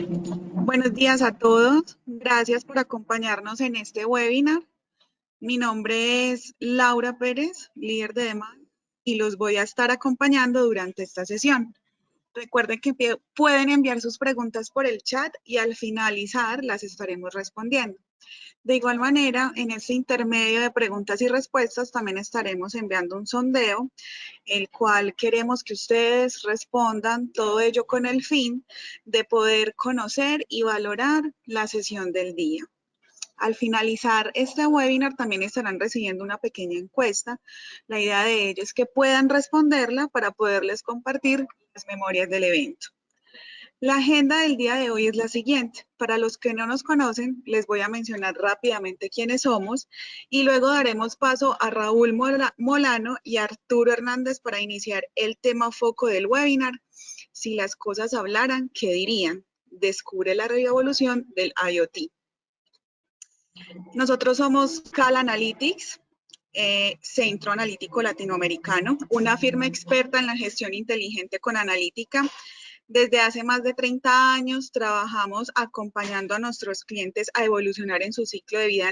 Buenos días a todos. Gracias por acompañarnos en este webinar. Mi nombre es Laura Pérez, líder de demanda, y los voy a estar acompañando durante esta sesión. Recuerden que pueden enviar sus preguntas por el chat y al finalizar las estaremos respondiendo. De igual manera, en este intermedio de preguntas y respuestas también estaremos enviando un sondeo, el cual queremos que ustedes respondan, todo ello con el fin de poder conocer y valorar la sesión del día. Al finalizar este webinar también estarán recibiendo una pequeña encuesta. La idea de ello es que puedan responderla para poderles compartir las memorias del evento. La agenda del día de hoy es la siguiente. Para los que no nos conocen, les voy a mencionar rápidamente quiénes somos y luego daremos paso a Raúl Molano y Arturo Hernández para iniciar el tema foco del webinar. Si las cosas hablaran, ¿qué dirían? Descubre la revolución del IoT. Nosotros somos Cal Analytics, Centro Analítico Latinoamericano, una firma experta en la gestión inteligente con analítica. Desde hace más de 30 años trabajamos acompañando a nuestros clientes a evolucionar en su ciclo de vida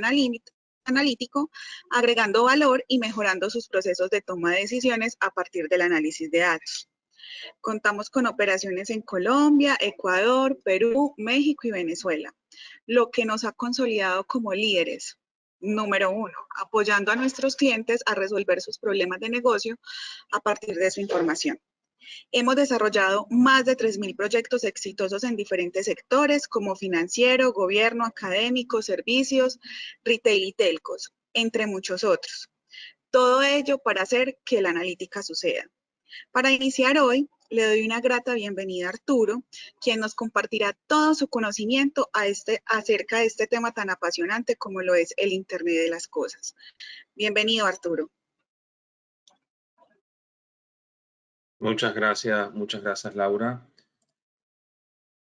analítico, agregando valor y mejorando sus procesos de toma de decisiones a partir del análisis de datos. Contamos con operaciones en Colombia, Ecuador, Perú, México y Venezuela, lo que nos ha consolidado como líderes. Número 1, apoyando a nuestros clientes a resolver sus problemas de negocio a partir de su información. Hemos desarrollado más de 3.000 proyectos exitosos en diferentes sectores como financiero, gobierno, académico, servicios, retail y telcos, entre muchos otros. Todo ello para hacer que la analítica suceda. Para iniciar hoy, le doy una grata bienvenida a Arturo, quien nos compartirá todo su conocimiento acerca de este tema tan apasionante como lo es el Internet de las Cosas. Bienvenido, Arturo. Muchas gracias, Laura.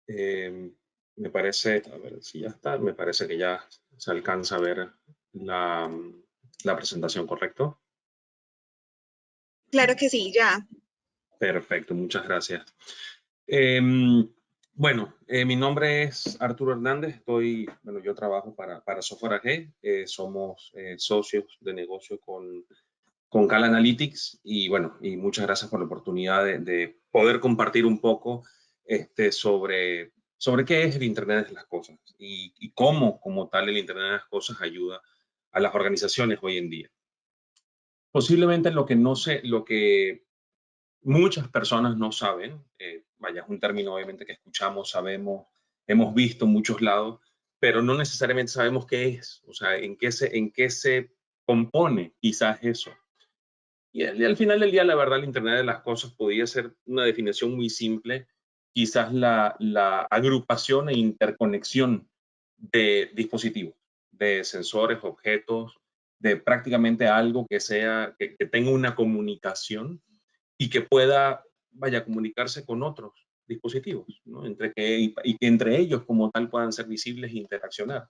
Me parece, a ver si ya está, me parece que ya se alcanza a ver la presentación, ¿correcto? Claro que sí, ya. Perfecto, muchas gracias. Bueno, mi nombre es Arturo Hernández, yo trabajo para Software AG, somos socios de negocio con Cal Analytics y bueno, y muchas gracias por la oportunidad de poder compartir un poco sobre qué es el Internet de las Cosas y cómo como tal el Internet de las Cosas ayuda a las organizaciones hoy en día. Posiblemente lo que muchas personas no saben, vaya, es un término obviamente que escuchamos, sabemos, hemos visto en muchos lados, pero no necesariamente sabemos qué es, o sea, en qué se compone quizás eso. Y al final del día, la verdad, el Internet de las Cosas podría ser una definición muy simple, quizás la agrupación e interconexión de dispositivos, de sensores, objetos, de prácticamente algo que tenga una comunicación y que pueda, vaya, comunicarse con otros dispositivos, ¿no? Y que entre ellos como tal puedan ser visibles e interaccionar.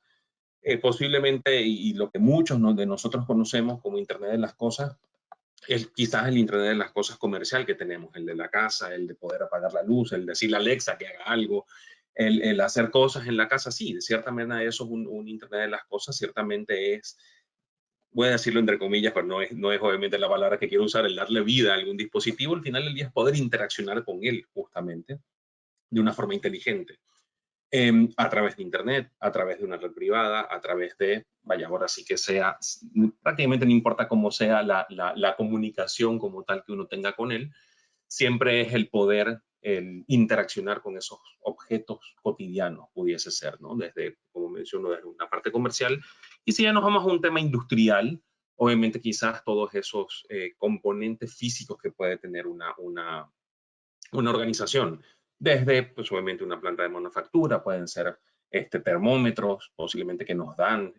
Posiblemente, y lo que muchos de nosotros conocemos como Internet de las Cosas, es quizás el Internet de las Cosas comercial que tenemos, el de la casa, el de poder apagar la luz, el decirle a Alexa que haga algo, el hacer cosas en la casa. Sí, de cierta manera eso es un Internet de las Cosas, ciertamente es, voy a decirlo entre comillas, pero no es obviamente la palabra que quiero usar, el darle vida a algún dispositivo. Al final del día es poder interaccionar con él justamente de una forma inteligente. A través de Internet, a través de una red privada, a través de, vaya, ahora sí que sea, prácticamente no importa cómo sea la comunicación como tal que uno tenga con él, siempre es el poder el interaccionar con esos objetos cotidianos, pudiese ser, ¿no? Desde, como menciono, desde una parte comercial. Y si ya nos vamos a un tema industrial, obviamente quizás todos esos componentes físicos que puede tener una organización. Desde, pues obviamente, una planta de manufactura, pueden ser termómetros, posiblemente que nos dan,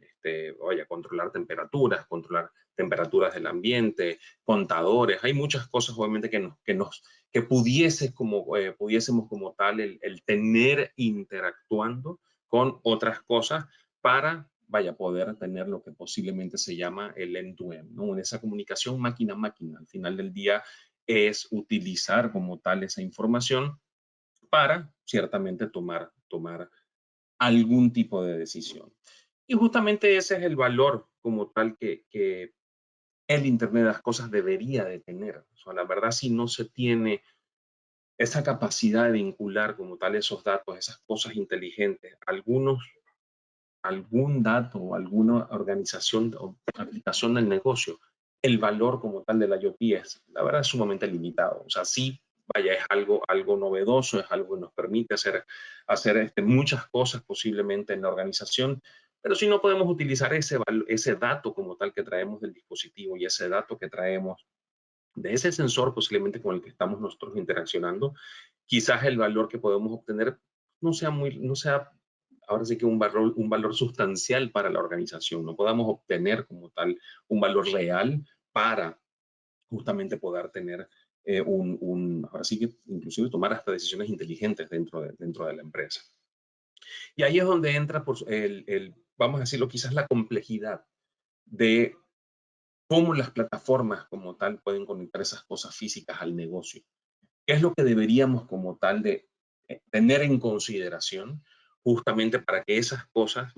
controlar temperaturas del ambiente, contadores. Hay muchas cosas, obviamente, que pudiésemos como tal el tener interactuando con otras cosas para, vaya, poder tener lo que posiblemente se llama el end-to-end, ¿no? En esa comunicación máquina a máquina. Al final del día, es utilizar como tal esa información para ciertamente tomar tomar algún tipo de decisión. Y justamente ese es el valor como tal que el Internet de las cosas debería de tener. O sea, la verdad, si no se tiene esa capacidad de vincular como tal esos datos, esas cosas inteligentes, algún dato o alguna organización o aplicación del negocio, el valor como tal de la IoT es, la verdad, es sumamente limitado. O sea, sí, vaya, es algo novedoso, es algo que nos permite hacer muchas cosas posiblemente en la organización, pero si no podemos utilizar ese dato como tal que traemos del dispositivo y ese dato que traemos de ese sensor posiblemente con el que estamos nosotros interaccionando, quizás el valor que podemos obtener no sea ahora sí que un valor sustancial para la organización, no podamos obtener como tal un valor real para justamente poder tener ahora sí que inclusive tomar hasta decisiones inteligentes dentro de la empresa. Y ahí es donde entra vamos a decirlo, quizás la complejidad de cómo las plataformas como tal pueden conectar esas cosas físicas al negocio. ¿Qué es lo que deberíamos como tal de tener en consideración justamente para que esas cosas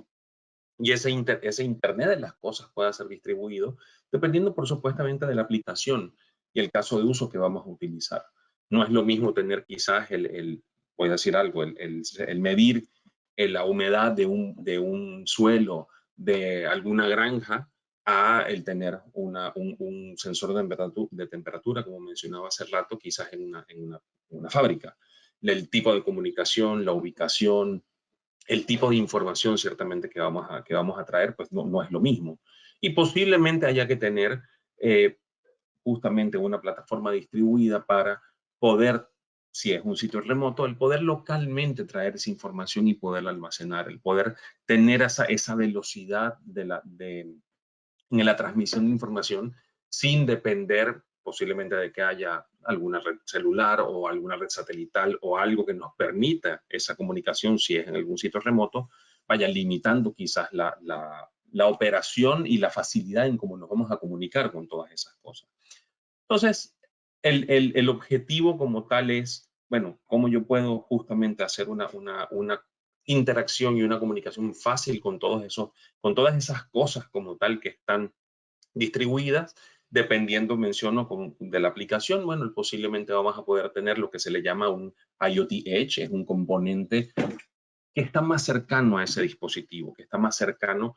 y ese Internet de las cosas pueda ser distribuido, dependiendo por supuestamente de la aplicación y el caso de uso que vamos a utilizar? No es lo mismo tener quizás voy a decir algo, el medir la humedad de un suelo de alguna granja a el tener un sensor de temperatura, como mencionaba hace rato, quizás en una fábrica. El tipo de comunicación, la ubicación, el tipo de información ciertamente que vamos a traer, pues no es lo mismo. Y posiblemente haya que tener justamente una plataforma distribuida para poder, si es un sitio remoto, el poder localmente traer esa información y poderla almacenar, el poder tener esa velocidad en la transmisión de información sin depender posiblemente de que haya alguna red celular o alguna red satelital o algo que nos permita esa comunicación si es en algún sitio remoto, vaya limitando quizás la operación y la facilidad en cómo nos vamos a comunicar con todas esas cosas. Entonces, el objetivo como tal es, bueno, cómo yo puedo justamente hacer una interacción y una comunicación fácil con todas esas cosas como tal que están distribuidas, dependiendo, menciono, de la aplicación. Bueno, posiblemente vamos a poder tener lo que se le llama un IoT Edge, es un componente que está más cercano a ese dispositivo, que está más cercano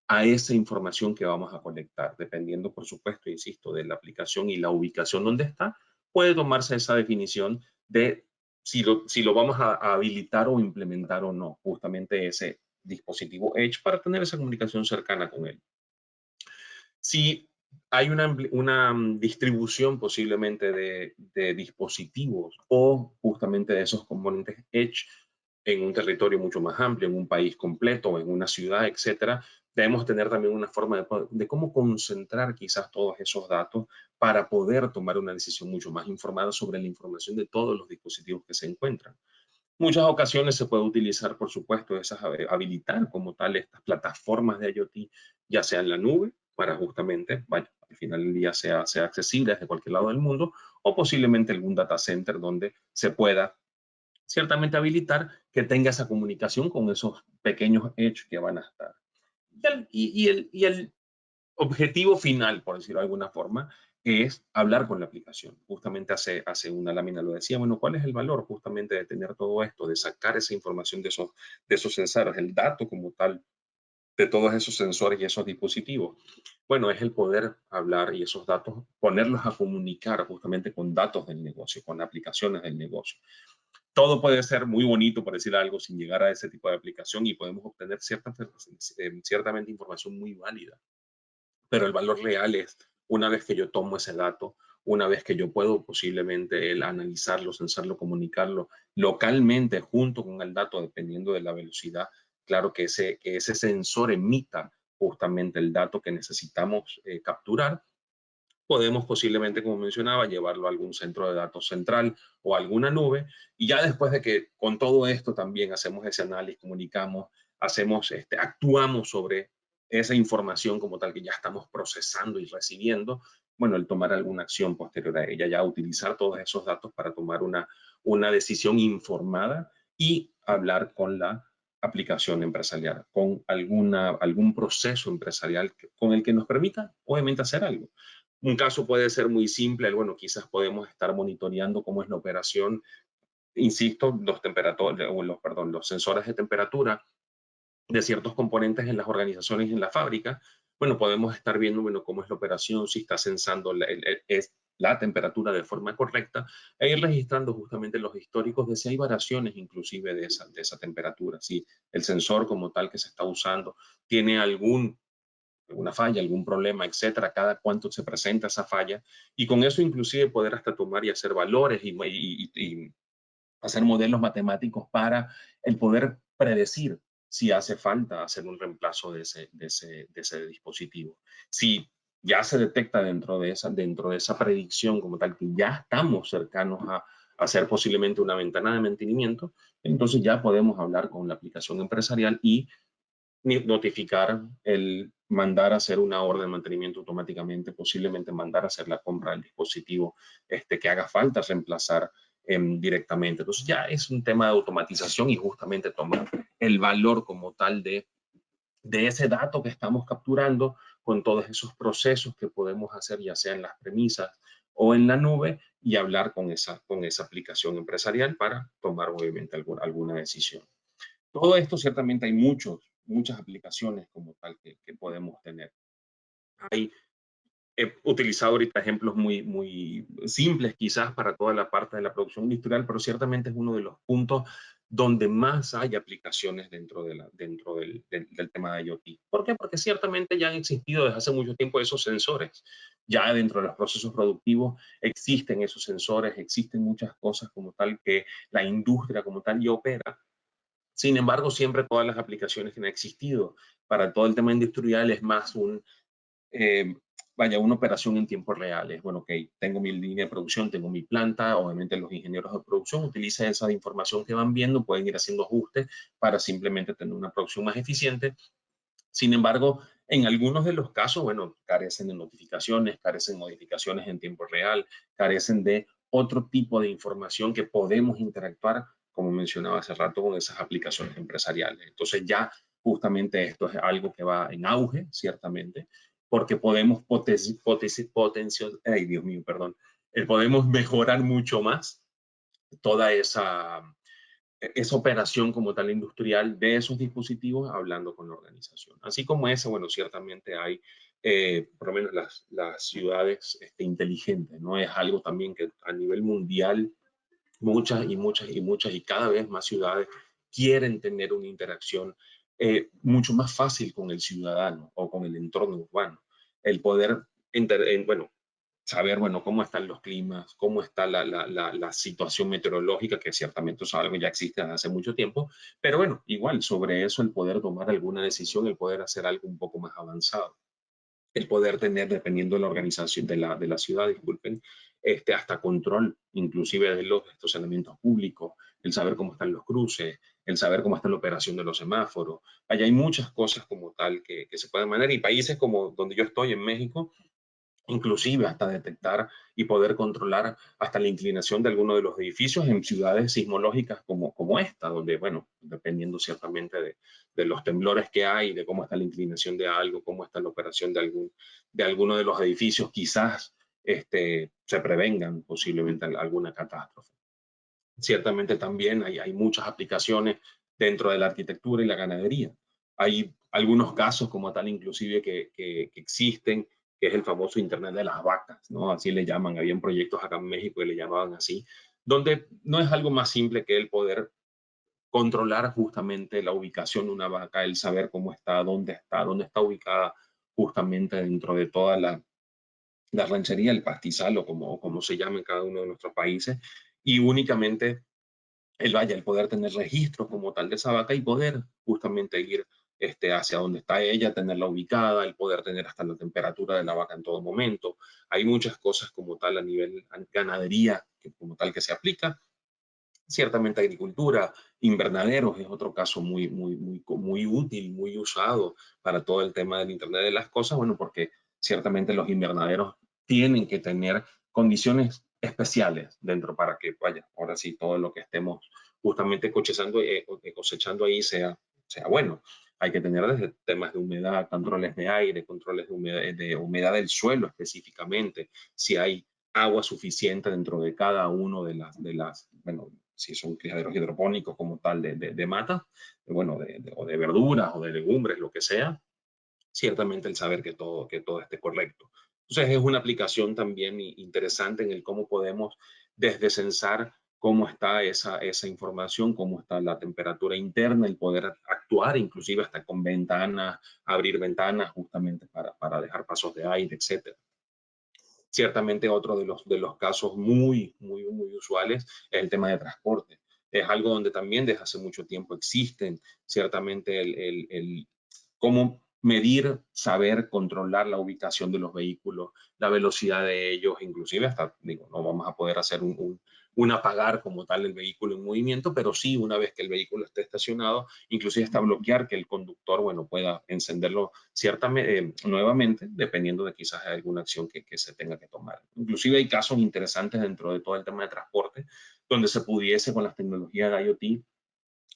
a esa información que vamos a conectar, dependiendo, por supuesto, insisto, de la aplicación y la ubicación donde está, puede tomarse esa definición de si lo vamos a habilitar o implementar o no, justamente ese dispositivo Edge para tener esa comunicación cercana con él. Si hay una distribución posiblemente de dispositivos o justamente de esos componentes Edge en un territorio mucho más amplio, en un país completo o en una ciudad, etcétera, debemos tener también una forma de cómo concentrar quizás todos esos datos para poder tomar una decisión mucho más informada sobre la información de todos los dispositivos que se encuentran. Muchas ocasiones se puede utilizar, por supuesto, habilitar como tal estas plataformas de IoT, ya sea en la nube, para justamente, vaya, al final del día sea accesible desde cualquier lado del mundo, o posiblemente algún data center donde se pueda ciertamente habilitar que tenga esa comunicación con esos pequeños edge que van a estar. Y el objetivo final, por decirlo de alguna forma, es hablar con la aplicación. Justamente hace una lámina lo decía, bueno, ¿cuál es el valor justamente de tener todo esto, de sacar esa información de esos sensores, el dato como tal de todos esos sensores y esos dispositivos? Bueno, es el poder hablar y esos datos, ponerlos a comunicar justamente con datos del negocio, con aplicaciones del negocio. Todo puede ser muy bonito, por decir algo, sin llegar a ese tipo de aplicación y podemos obtener ciertamente información muy válida. Pero el valor real es una vez que yo tomo ese dato, una vez que yo puedo posiblemente analizarlo, censarlo, comunicarlo localmente junto con el dato, dependiendo de la velocidad, claro que ese sensor emita justamente el dato que necesitamos capturar, podemos posiblemente, como mencionaba, llevarlo a algún centro de datos central o alguna nube. Y ya después de que con todo esto también hacemos ese análisis, comunicamos, actuamos sobre esa información como tal que ya estamos procesando y recibiendo, bueno, el tomar alguna acción posterior a ella, ya utilizar todos esos datos para tomar una decisión informada y hablar con la aplicación empresarial, con algún proceso empresarial con el que nos permita, obviamente, hacer algo. Un caso puede ser muy simple, bueno, quizás podemos estar monitoreando cómo es la operación, insisto, los sensores de temperatura de ciertos componentes en las organizaciones y en la fábrica. Bueno, podemos estar viendo, bueno, cómo es la operación, si está sensando la temperatura de forma correcta, e ir registrando justamente los históricos de si hay variaciones inclusive de esa temperatura, si el sensor como tal que se está usando tiene alguna falla, algún problema, etcétera, cada cuánto se presenta esa falla, y con eso inclusive poder hasta tomar y hacer valores y hacer modelos matemáticos para el poder predecir si hace falta hacer un reemplazo de ese dispositivo. Si ya se detecta dentro de esa predicción como tal que ya estamos cercanos a hacer posiblemente una ventana de mantenimiento, entonces ya podemos hablar con la aplicación empresarial y notificar el mandar a hacer una orden de mantenimiento automáticamente, posiblemente mandar a hacer la compra del dispositivo que haga falta reemplazar directamente. Entonces ya es un tema de automatización y justamente tomar el valor como tal de ese dato que estamos capturando con todos esos procesos que podemos hacer, ya sea en las premisas o en la nube, y hablar con esa aplicación empresarial para tomar obviamente alguna decisión. Todo esto ciertamente hay muchas aplicaciones como tal que podemos tener. He utilizado ahorita ejemplos muy simples quizás para toda la parte de la producción industrial, pero ciertamente es uno de los puntos donde más hay aplicaciones dentro del tema de IoT. ¿Por qué? Porque ciertamente ya han existido desde hace mucho tiempo esos sensores. Ya dentro de los procesos productivos existen esos sensores, existen muchas cosas como tal que la industria como tal ya opera. Sin embargo, siempre todas las aplicaciones que han existido para todo el tema industrial es más eh, una operación en tiempos reales. Bueno, ok, tengo mi línea de producción, tengo mi planta, obviamente los ingenieros de producción utilizan esa información que van viendo, pueden ir haciendo ajustes para simplemente tener una producción más eficiente. Sin embargo, en algunos de los casos, bueno, carecen de notificaciones, carecen de modificaciones en tiempo real, carecen de otro tipo de información que podemos interactuar, como mencionaba hace rato, con esas aplicaciones empresariales. Entonces ya justamente esto es algo que va en auge, ciertamente, porque podemos podemos mejorar mucho más toda esa operación como tal industrial de esos dispositivos hablando con la organización. Así como esa, bueno, ciertamente hay por lo menos las ciudades inteligentes, ¿no? Es algo también que a nivel mundial muchas y cada vez más ciudades quieren tener una interacción mucho más fácil con el ciudadano o con el entorno urbano. El poder, bueno, saber, bueno, cómo están los climas, cómo está la situación meteorológica, que ciertamente es algo que ya existe desde hace mucho tiempo, pero bueno, igual sobre eso el poder tomar alguna decisión, el poder hacer algo un poco más avanzado, el poder tener, dependiendo de la organización de la ciudad, disculpen, hasta control, inclusive de los estacionamientos públicos, el saber cómo están los cruces, el saber cómo está la operación de los semáforos. Allá hay muchas cosas como tal que se pueden manejar, y países como donde yo estoy en México, inclusive hasta detectar y poder controlar hasta la inclinación de algunos de los edificios en ciudades sismológicas como esta, donde, bueno, dependiendo ciertamente de los temblores que hay, de cómo está la inclinación de algo, cómo está la operación de alguno de los edificios, quizás se prevengan posiblemente alguna catástrofe. Ciertamente también hay muchas aplicaciones dentro de la arquitectura y la ganadería. Hay algunos casos como tal inclusive que existen, que es el famoso Internet de las vacas, ¿no? Así le llaman. Habían proyectos acá en México y le llamaban así, donde no es algo más simple que el poder controlar justamente la ubicación de una vaca, el saber cómo está, dónde está ubicada justamente dentro de toda la ranchería, el pastizal o como se llama en cada uno de nuestros países, y únicamente el poder tener registro como tal de esa vaca y poder justamente ir hacia donde está ella, tenerla ubicada, el poder tener hasta la temperatura de la vaca en todo momento. Hay muchas cosas como tal a nivel ganadería que como tal que se aplica. Ciertamente agricultura, invernaderos es otro caso muy útil, muy usado para todo el tema del Internet de las cosas, bueno, porque ciertamente los invernaderos tienen que tener condiciones especiales dentro para que, vaya, ahora sí, todo lo que estemos justamente cosechando ahí sea bueno. Hay que tener desde temas de humedad, controles de aire, controles de humedad del suelo específicamente, si hay agua suficiente dentro de cada uno de las bueno, si son criaderos hidropónicos como tal de mata, bueno, o de verduras o de legumbres, lo que sea, ciertamente el saber que todo esté correcto. Entonces es una aplicación también interesante en el cómo podemos desde censar cómo está esa información, cómo está la temperatura interna, el poder actuar inclusive hasta con ventanas, abrir ventanas justamente para dejar pasos de aire, etcétera. Ciertamente otro de los casos muy usuales es el tema de transporte. Es algo donde también desde hace mucho tiempo existen ciertamente el cómo medir, saber, controlar la ubicación de los vehículos, la velocidad de ellos, inclusive hasta, digo, no vamos a poder hacer un apagar como tal el vehículo en movimiento, pero sí una vez que el vehículo esté estacionado, inclusive hasta bloquear que el conductor, bueno, pueda encenderlo nuevamente, dependiendo de quizás alguna acción que se tenga que tomar. Inclusive hay casos interesantes dentro de todo el tema de transporte, donde se pudiese con las tecnologías de IoT,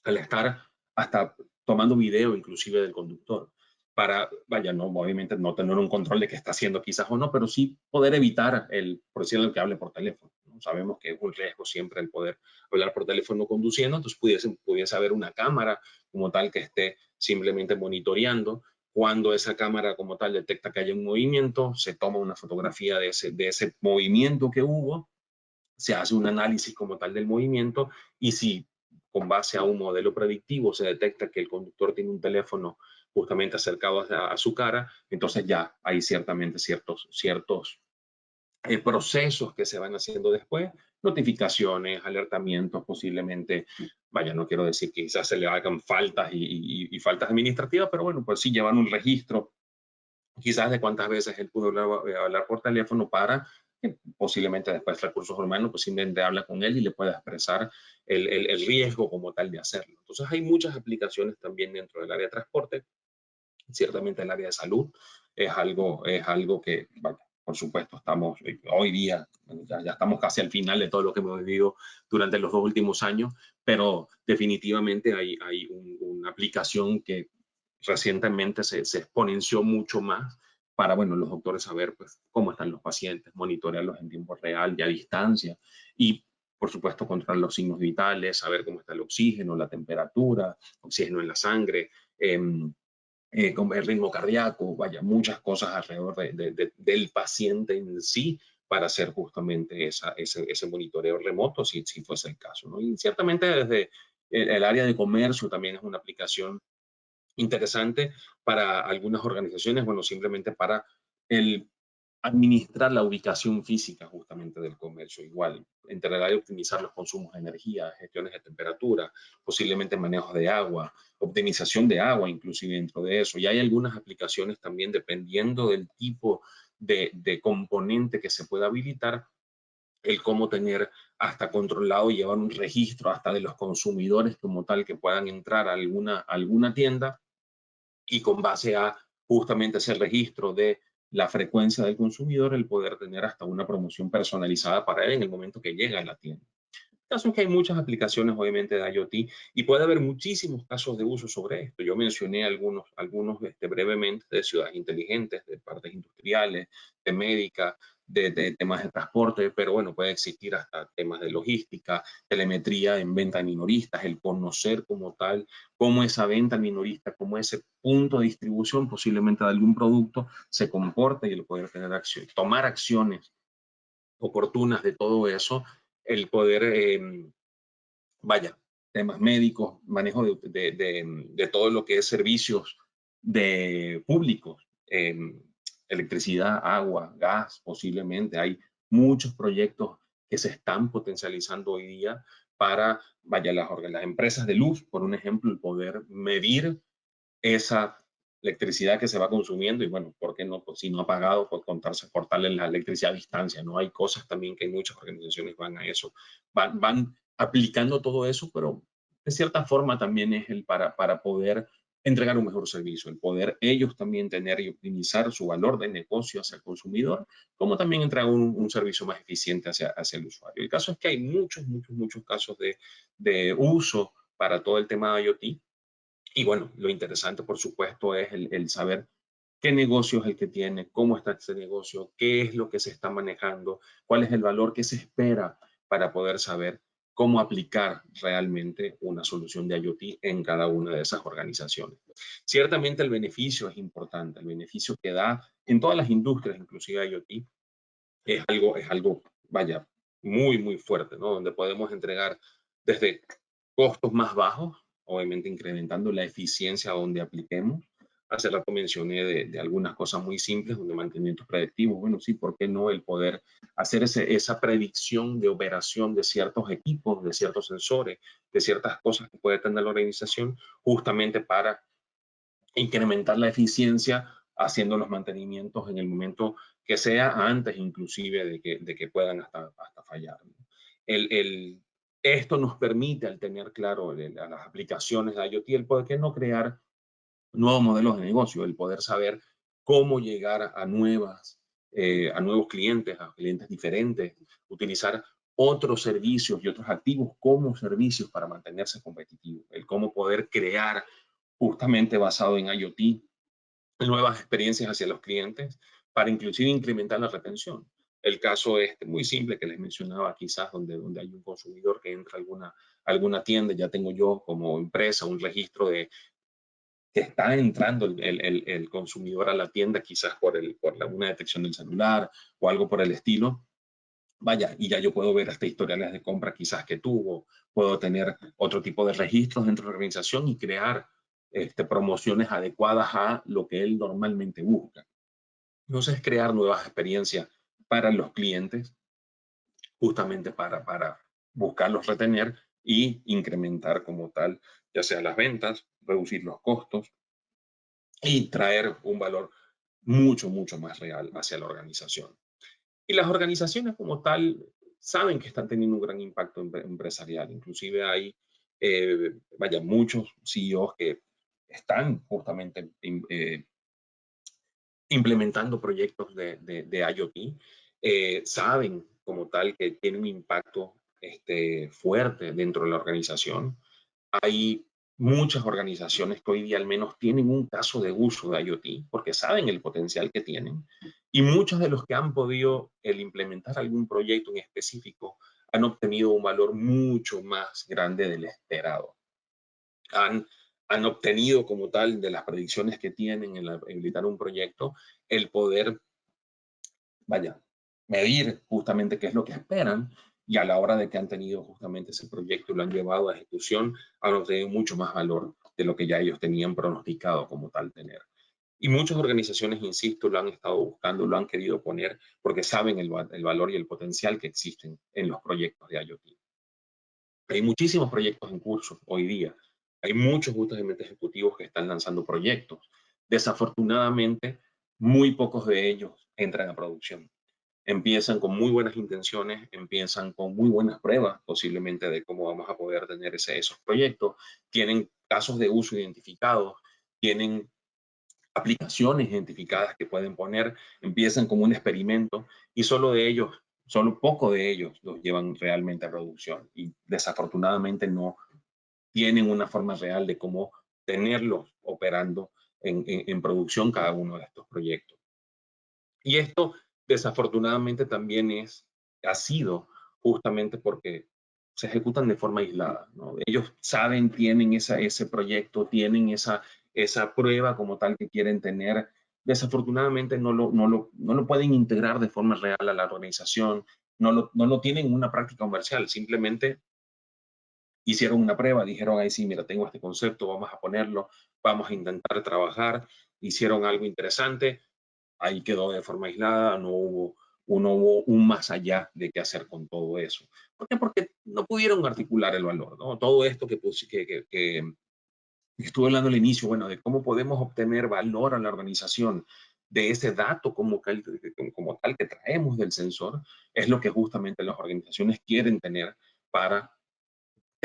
al estar hasta tomando video inclusive del conductor, para, vaya, no, obviamente no tener un control de qué está haciendo quizás o no, pero sí poder evitar por decirlo, que hable por teléfono, ¿no? Sabemos que es un riesgo siempre el poder hablar por teléfono conduciendo, entonces pudiese haber una cámara como tal que esté simplemente monitoreando. Cuando esa cámara como tal detecta que hay un movimiento, se toma una fotografía de ese movimiento que hubo, se hace un análisis como tal del movimiento y si con base a un modelo predictivo se detecta que el conductor tiene un teléfono justamente acercado a su cara, entonces ya hay ciertamente ciertos procesos que se van haciendo después, notificaciones, alertamientos, posiblemente, vaya, no quiero decir que quizás se le hagan faltas y faltas administrativas, pero bueno, pues sí llevan un registro quizás de cuántas veces él pudo hablar por teléfono para que posiblemente después recursos humanos pues simplemente habla con él y le pueda expresar el riesgo como tal de hacerlo. Entonces hay muchas aplicaciones también dentro del área de transporte, ciertamente el área de salud es algo que, bueno, por supuesto, estamos hoy día, ya estamos casi al final de todo lo que hemos vivido durante los 2 últimos años, pero definitivamente hay una aplicación que recientemente se exponenció mucho más para, bueno, los doctores saber pues, cómo están los pacientes, monitorearlos en tiempo real y a distancia y, por supuesto, controlar los signos vitales, saber cómo está el oxígeno, la temperatura, oxígeno en la sangre, con el ritmo cardíaco, vaya, muchas cosas alrededor del paciente en sí para hacer justamente ese monitoreo remoto, si fuese el caso, ¿no? Y ciertamente desde el área de comercio también es una aplicación interesante para algunas organizaciones, bueno, simplemente para el administrar la ubicación física justamente del comercio. Igual, encargar de optimizar los consumos de energía, gestiones de temperatura, posiblemente manejo de agua, optimización de agua, inclusive dentro de eso. Y hay algunas aplicaciones también, dependiendo del tipo de componente que se pueda habilitar, el cómo tener hasta controlado y llevar un registro hasta de los consumidores como tal que puedan entrar a alguna tienda y con base a justamente ese registro de la frecuencia del consumidor, el poder tener hasta una promoción personalizada para él en el momento que llega a la tienda. El caso es que hay muchas aplicaciones, obviamente, de IoT y puede haber muchísimos casos de uso sobre esto. Yo mencioné algunos brevemente de ciudades inteligentes, de partes industriales, de médica, de temas de transporte, pero bueno, puede existir hasta temas de logística, telemetría en venta minoristas, el conocer como tal, cómo esa venta minorista, cómo ese punto de distribución posiblemente de algún producto se comporta y el poder tener acción, tomar acciones oportunas de todo eso, el poder, vaya, temas médicos, manejo de todo lo que es servicios de públicos, electricidad, agua, gas, posiblemente. Hay muchos proyectos que se están potencializando hoy día para, vaya, las empresas de luz, por un ejemplo, el poder medir esa electricidad que se va consumiendo y bueno, ¿por qué no? Pues si no ha pagado, pues cortarle la electricidad a distancia, ¿no? Hay cosas también que muchas organizaciones van a eso, van aplicando todo eso, pero de cierta forma también es para poder entregar un mejor servicio, el poder ellos también tener y optimizar su valor de negocio hacia el consumidor, como también entregar un servicio más eficiente hacia el usuario. El caso es que hay muchos casos de uso para todo el tema de IoT. Y bueno, lo interesante, por supuesto, es el saber qué negocio es el que tiene, cómo está ese negocio, qué es lo que se está manejando, cuál es el valor que se espera para poder saber cómo aplicar realmente una solución de IoT en cada una de esas organizaciones. Ciertamente el beneficio es importante, el beneficio que da en todas las industrias, inclusive IoT, es algo, vaya, muy fuerte, ¿no? Donde podemos entregar desde costos más bajos, obviamente incrementando la eficiencia donde apliquemos. Hace rato mencioné de algunas cosas muy simples, donde mantenimientos predictivos, bueno, sí, ¿por qué no el poder hacer esa predicción de operación de ciertos equipos, de ciertos sensores, de ciertas cosas que puede tener la organización, justamente para incrementar la eficiencia haciendo los mantenimientos en el momento que sea, antes inclusive de que puedan hasta fallar, ¿no? Esto nos permite, al tener claro las aplicaciones de IoT, el poder que no crear nuevos modelos de negocio, el poder saber cómo llegar a nuevos clientes, a clientes diferentes, utilizar otros servicios y otros activos como servicios para mantenerse competitivo, el cómo poder crear justamente basado en IoT nuevas experiencias hacia los clientes para inclusive incrementar la retención. El caso muy simple que les mencionaba, quizás donde hay un consumidor que entra a alguna tienda, ya tengo yo como empresa un registro de que está entrando el consumidor a la tienda, quizás una detección del celular o algo por el estilo. Vaya, y ya yo puedo ver hasta historiales de compra quizás que tuvo, puedo tener otro tipo de registros dentro de la organización y crear promociones adecuadas a lo que él normalmente busca. Entonces, crear nuevas experiencias para los clientes, justamente para buscarlos retener y incrementar como tal, ya sea las ventas, reducir los costos y traer un valor mucho más real hacia la organización. Y las organizaciones como tal saben que están teniendo un gran impacto empresarial. Inclusive hay, vaya, muchos CEOs que están justamente implementando proyectos de IoT, saben como tal que tiene un impacto fuerte dentro de la organización. Hay muchas organizaciones que hoy día al menos tienen un caso de uso de IoT porque saben el potencial que tienen, y muchos de los que han podido implementar algún proyecto en específico han obtenido un valor mucho más grande del esperado. Han, han obtenido como tal de las predicciones que tienen en habilitar un proyecto, el poder, vaya, medir justamente qué es lo que esperan, y a la hora de que han tenido justamente ese proyecto y lo han llevado a ejecución, han obtenido mucho más valor de lo que ya ellos tenían pronosticado como tal tener. Y muchas organizaciones, insisto, lo han estado buscando, lo han querido poner porque saben el valor y el potencial que existen en los proyectos de IoT. Hay muchísimos proyectos en curso hoy día. Hay muchos justamente ejecutivos que están lanzando proyectos. Desafortunadamente, muy pocos de ellos entran a producción. Empiezan con muy buenas intenciones, empiezan con muy buenas pruebas posiblemente de cómo vamos a poder tener esos proyectos. Tienen casos de uso identificados, tienen aplicaciones identificadas que pueden poner, empiezan como un experimento y solo poco de ellos los llevan realmente a producción, y desafortunadamente no tienen una forma real de cómo tenerlos operando en producción cada uno de estos proyectos. Y esto desafortunadamente también ha sido justamente porque se ejecutan de forma aislada, ¿no? Ellos saben, tienen ese proyecto, tienen esa prueba como tal que quieren tener. Desafortunadamente no lo pueden integrar de forma real a la organización, no lo tienen en una práctica comercial, simplemente hicieron una prueba, dijeron, ahí sí, mira, tengo este concepto, vamos a ponerlo, vamos a intentar trabajar, hicieron algo interesante, ahí quedó de forma aislada, no hubo un más allá de qué hacer con todo eso. ¿Por qué? Porque no pudieron articular el valor, ¿no? Todo esto que estuve hablando al inicio, bueno, de cómo podemos obtener valor a la organización de ese dato como tal que traemos del sensor, es lo que justamente las organizaciones quieren tener para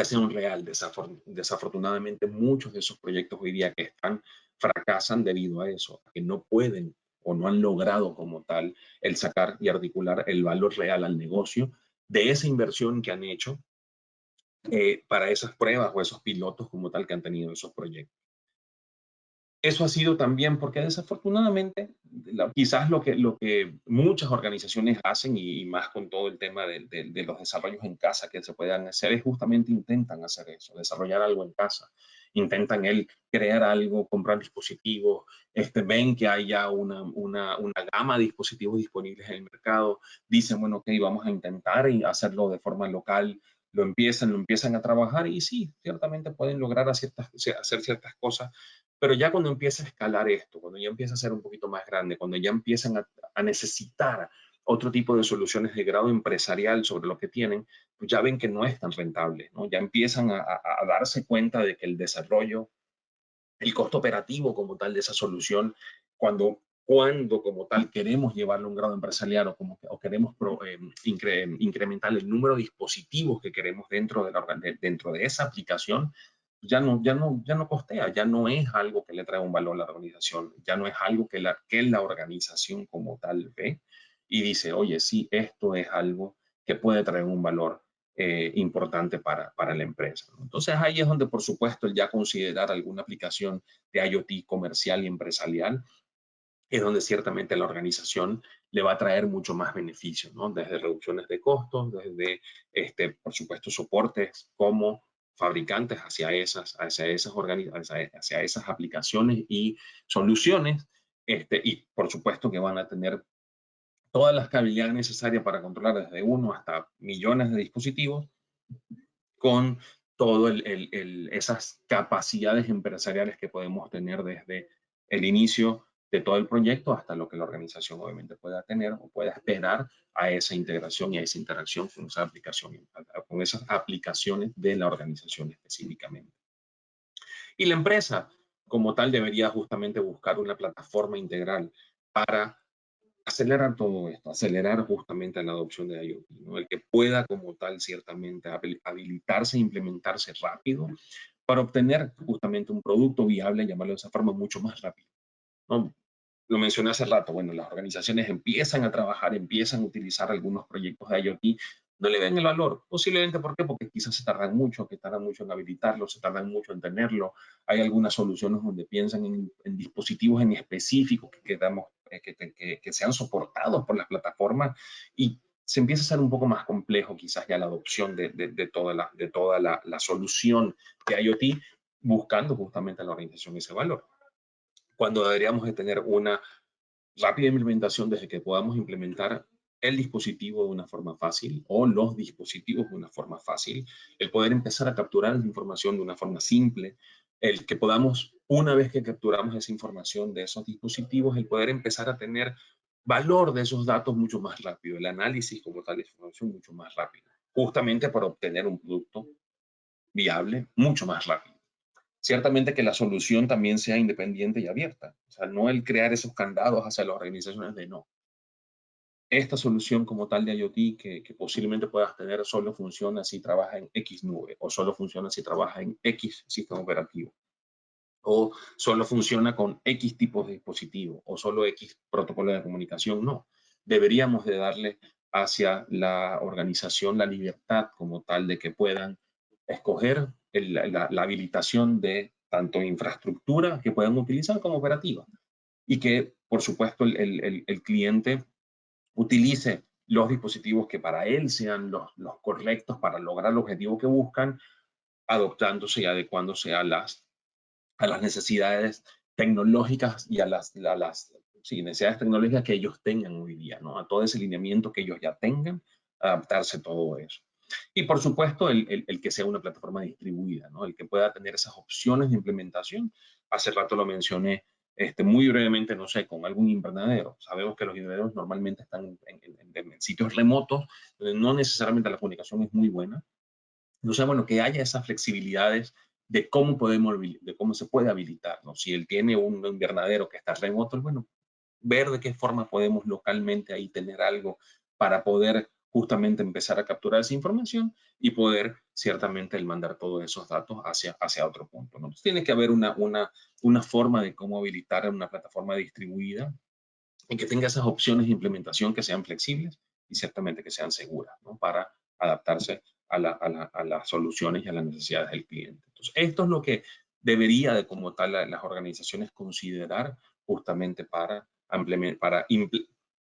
que sea un real. Desafortunadamente, muchos de esos proyectos hoy día que están fracasan debido a eso, a que no pueden o no han logrado como tal el sacar y articular el valor real al negocio de esa inversión que han hecho para esas pruebas o esos pilotos como tal que han tenido esos proyectos. Eso ha sido también porque desafortunadamente, quizás lo que muchas organizaciones hacen y más con todo el tema de los desarrollos en casa que se puedan hacer es justamente intentan hacer eso, desarrollar algo en casa. Intentan crear algo, comprar dispositivos, ven que hay ya una gama de dispositivos disponibles en el mercado, dicen, bueno, ok, vamos a intentar hacerlo de forma local, lo empiezan a trabajar y sí, ciertamente pueden lograr hacer ciertas cosas, pero ya cuando empieza a escalar esto, cuando ya empieza a ser un poquito más grande, cuando ya empiezan a necesitar otro tipo de soluciones de grado empresarial sobre lo que tienen, pues ya ven que no es tan rentable, ¿no? Ya empiezan a darse cuenta de que el desarrollo, el costo operativo como tal de esa solución, cuando como tal queremos llevarlo a un grado empresarial o queremos incrementar el número de dispositivos que queremos dentro de esa aplicación, ya no costea, ya no es algo que le trae un valor a la organización, ya no es algo que la organización como tal ve y dice, oye, sí, esto es algo que puede traer un valor importante para la empresa. Entonces ahí es donde, por supuesto, el ya considerar alguna aplicación de IoT comercial y empresarial es donde ciertamente la organización le va a traer mucho más beneficio, ¿no? Desde reducciones de costos, desde, por supuesto, soportes como fabricantes hacia esas aplicaciones y soluciones, y por supuesto que van a tener todas las habilidades necesarias para controlar desde uno hasta millones de dispositivos con todas esas capacidades empresariales que podemos tener desde el inicio de todo el proyecto hasta lo que la organización obviamente pueda tener o pueda esperar a esa integración y a esa interacción con esas aplicaciones de la organización específicamente. Y la empresa como tal debería justamente buscar una plataforma integral para acelerar todo esto, acelerar justamente la adopción de IoT, ¿no? El que pueda como tal ciertamente habilitarse e implementarse rápido para obtener justamente un producto viable, llamarlo de esa forma, mucho más rápido, ¿no? Lo mencioné hace rato, bueno, las organizaciones empiezan a trabajar, empiezan a utilizar algunos proyectos de IoT, no le ven el valor, posiblemente, ¿por qué? Porque quizás se tardan mucho, en habilitarlo, se tardan mucho en tenerlo, hay algunas soluciones donde piensan en dispositivos en específico que sean soportados por las plataformas y se empieza a ser un poco más complejo quizás ya la adopción de toda la solución de IoT, buscando justamente a la organización ese valor, cuando deberíamos de tener una rápida implementación desde que podamos implementar el dispositivo de una forma fácil o los dispositivos de una forma fácil, el poder empezar a capturar la información de una forma simple, el que podamos, una vez que capturamos esa información de esos dispositivos, el poder empezar a tener valor de esos datos mucho más rápido, el análisis como tal de información mucho más rápido, justamente para obtener un producto viable mucho más rápido. Ciertamente que la solución también sea independiente y abierta. O sea, no el crear esos candados hacia las organizaciones de no. Esta solución como tal de IoT que posiblemente puedas tener solo funciona si trabaja en X nube o solo funciona si trabaja en X sistema operativo o solo funciona con X tipos de dispositivos o solo X protocolo de comunicación. No. Deberíamos de darle hacia la organización la libertad como tal de que puedan escoger la habilitación de tanto infraestructura que puedan utilizar como operativa y que, por supuesto, el cliente utilice los dispositivos que para él sean los correctos para lograr el objetivo que buscan, adoptándose y adecuándose a las necesidades tecnológicas y a las necesidades tecnológicas que ellos tengan hoy día, ¿no? A todo ese lineamiento que ellos ya tengan, adaptarse a todo eso. Y por supuesto, el que sea una plataforma distribuida, ¿no? El que pueda tener esas opciones de implementación. Hace rato lo mencioné muy brevemente, no sé, con algún invernadero. Sabemos que los invernaderos normalmente están en sitios remotos, donde no necesariamente la comunicación es muy buena. Entonces, bueno, que haya esas flexibilidades de cómo se puede habilitar, ¿no? Si él tiene un invernadero que está remoto, bueno, ver de qué forma podemos localmente ahí tener algo para poder justamente empezar a capturar esa información y poder ciertamente el mandar todos esos datos hacia otro punto, ¿no? Entonces, tiene que haber una forma de cómo habilitar una plataforma distribuida y que tenga esas opciones de implementación que sean flexibles y ciertamente que sean seguras, ¿no? Para adaptarse a las soluciones y a las necesidades del cliente. Entonces, esto es lo que debería de como tal las organizaciones considerar justamente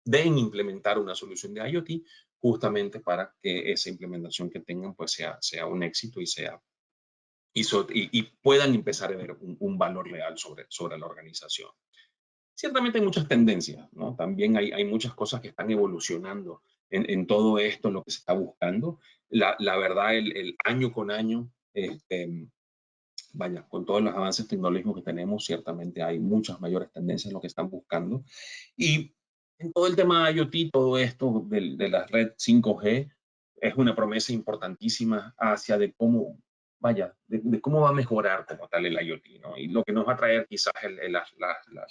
deben implementar una solución de IoT justamente para que esa implementación que tengan pues sea un éxito y puedan empezar a ver un valor real sobre la organización. Ciertamente hay muchas tendencias, ¿no? También hay muchas cosas que están evolucionando en todo esto, lo que se está buscando. La verdad, el año con año, vaya, con todos los avances tecnológicos que tenemos, ciertamente hay muchas mayores tendencias en lo que están buscando. Y en todo el tema de IoT, todo esto de la red 5G es una promesa importantísima hacia de cómo, vaya, de cómo va a mejorar como tal el IoT, ¿no? Y lo que nos va a traer quizás la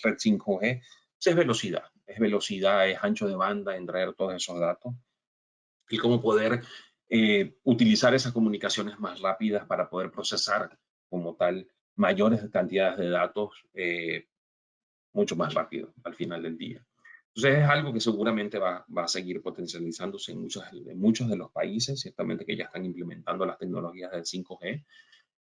red 5G es velocidad, es ancho de banda en traer todos esos datos y cómo poder utilizar esas comunicaciones más rápidas para poder procesar como tal mayores cantidades de datos mucho más rápido al final del día. Entonces es algo que seguramente va a seguir potencializándose en muchos de los países, ciertamente que ya están implementando las tecnologías del 5G,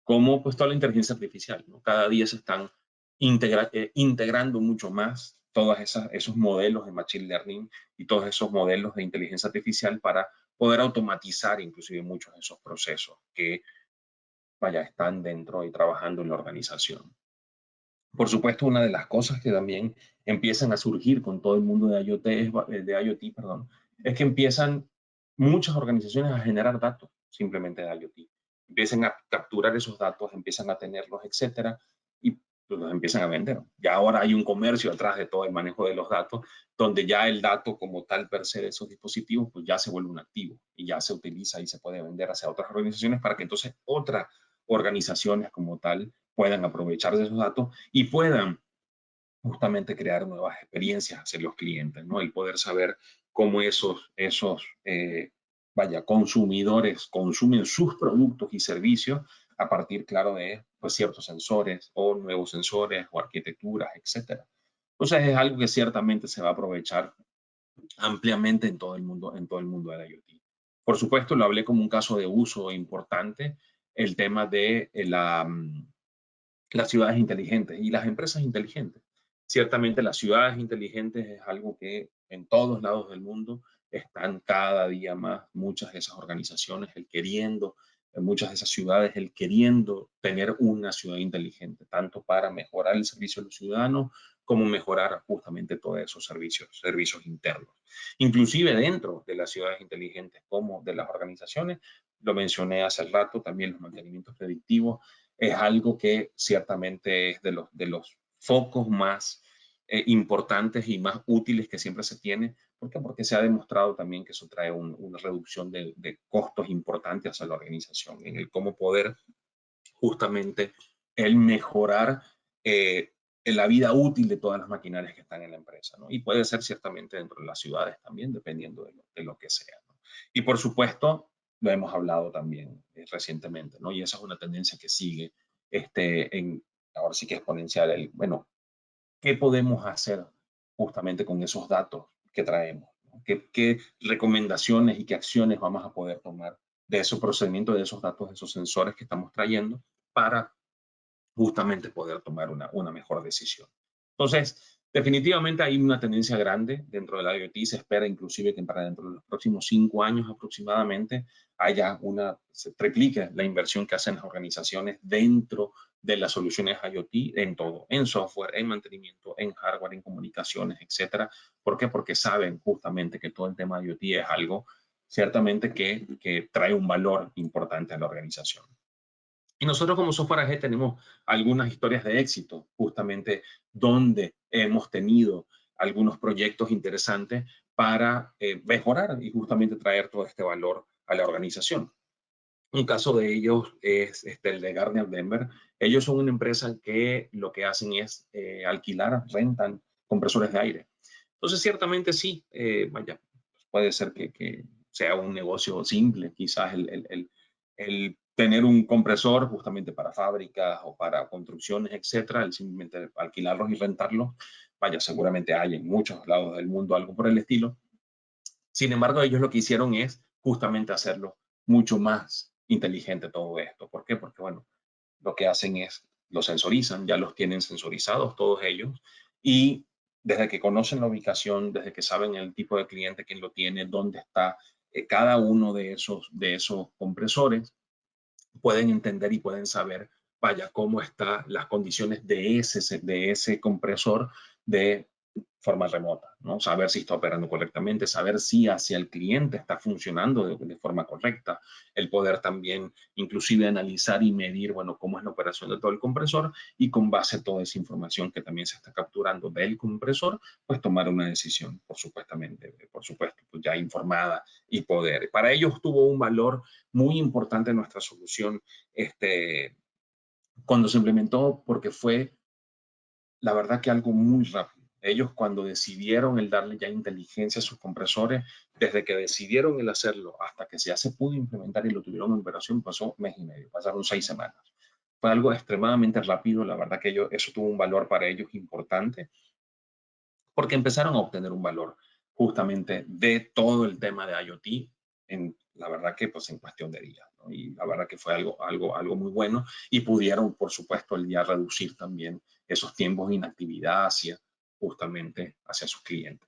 como pues toda la inteligencia artificial, ¿no? Cada día se están integrando mucho más todos esos modelos de machine learning y todos esos modelos de inteligencia artificial para poder automatizar inclusive muchos de esos procesos que vaya, están dentro y trabajando en la organización. Por supuesto, una de las cosas que también empiezan a surgir con todo el mundo de IoT, perdón, es que empiezan muchas organizaciones a generar datos simplemente de IoT. Empiezan a capturar esos datos, empiezan a tenerlos, etcétera, y pues, los empiezan a vender. Ya ahora hay un comercio atrás de todo el manejo de los datos, donde ya el dato como tal per se de esos dispositivos, pues ya se vuelve un activo y ya se utiliza y se puede vender hacia otras organizaciones para que entonces otras organizaciones como tal puedan aprovechar de esos datos y puedan justamente crear nuevas experiencias hacia los clientes, ¿no? Y poder saber cómo vaya, consumidores consumen sus productos y servicios a partir, claro, de pues, ciertos sensores o nuevos sensores o arquitecturas, etcétera. Entonces es algo que ciertamente se va a aprovechar ampliamente en todo el mundo de la IoT. Por supuesto, lo hablé como un caso de uso importante, el tema de las ciudades inteligentes y las empresas inteligentes. Ciertamente las ciudades inteligentes es algo que en todos lados del mundo están cada día más muchas de esas organizaciones, en muchas de esas ciudades, el queriendo tener una ciudad inteligente, tanto para mejorar el servicio de los ciudadanos como mejorar justamente todos esos servicios internos. Inclusive dentro de las ciudades inteligentes como de las organizaciones, lo mencioné hace rato, también los mantenimientos predictivos, es algo que ciertamente es de los focos más importantes y más útiles que siempre se tiene. ¿Por qué? Porque se ha demostrado también que eso trae una reducción de costos importantes hacia la organización, en el cómo poder justamente el mejorar la vida útil de todas las maquinarias que están en la empresa, ¿no? Y puede ser ciertamente dentro de las ciudades también, dependiendo de lo que sea, ¿no? Y por supuesto, lo hemos hablado también recientemente, ¿no? Y esa es una tendencia que sigue ahora sí que exponencial. Bueno, ¿qué podemos hacer justamente con esos datos que traemos, ¿no? ¿Qué recomendaciones y qué acciones vamos a poder tomar de esos procedimientos, de esos datos, de esos sensores que estamos trayendo para justamente poder tomar una mejor decisión? Entonces, definitivamente hay una tendencia grande dentro del IoT. Se espera inclusive que para dentro de los próximos 5 años aproximadamente se triplique la inversión que hacen las organizaciones dentro de las soluciones IoT en todo, en software, en mantenimiento, en hardware, en comunicaciones, etcétera. ¿Por qué? Porque saben justamente que todo el tema de IoT es algo ciertamente que trae un valor importante a la organización. Y nosotros como Software AG tenemos algunas historias de éxito, justamente donde hemos tenido algunos proyectos interesantes para mejorar y justamente traer todo este valor a la organización. Un caso de ellos es el de Gardner Denver. Ellos son una empresa que lo que hacen es rentan compresores de aire. Entonces, ciertamente sí, vaya, puede ser que sea un negocio simple, quizás el tener un compresor justamente para fábricas o para construcciones, etcétera, el simplemente alquilarlos y rentarlos, vaya, seguramente hay en muchos lados del mundo algo por el estilo. Sin embargo, ellos lo que hicieron es justamente hacerlo mucho más inteligente todo esto. ¿Por qué? Porque, bueno, lo que hacen es, lo sensorizan, ya los tienen sensorizados todos ellos, y desde que conocen la ubicación, desde que saben el tipo de cliente, quién lo tiene, dónde está cada uno de esos compresores, pueden entender y pueden saber, vaya, cómo están las condiciones de ese compresor de forma remota, ¿no? Saber si está operando correctamente, saber si hacia el cliente está funcionando de forma correcta, el poder también inclusive analizar y medir, bueno, cómo es la operación de todo el compresor, y con base a toda esa información que también se está capturando del compresor, pues tomar una decisión, por supuesto, pues ya informada y poder. Para ellos tuvo un valor muy importante en nuestra solución cuando se implementó, porque fue la verdad que algo muy rápido. Ellos cuando decidieron el darle ya inteligencia a sus compresores, desde que decidieron el hacerlo hasta que ya se pudo implementar y lo tuvieron en operación, pasó mes y medio, pasaron 6 semanas. Fue algo extremadamente rápido, la verdad que eso tuvo un valor para ellos importante, porque empezaron a obtener un valor justamente de todo el tema de IoT, la verdad que pues en cuestión de días, ¿no? Y la verdad que fue algo muy bueno, y pudieron, por supuesto, el día reducir también esos tiempos de inactividad justamente hacia sus clientes.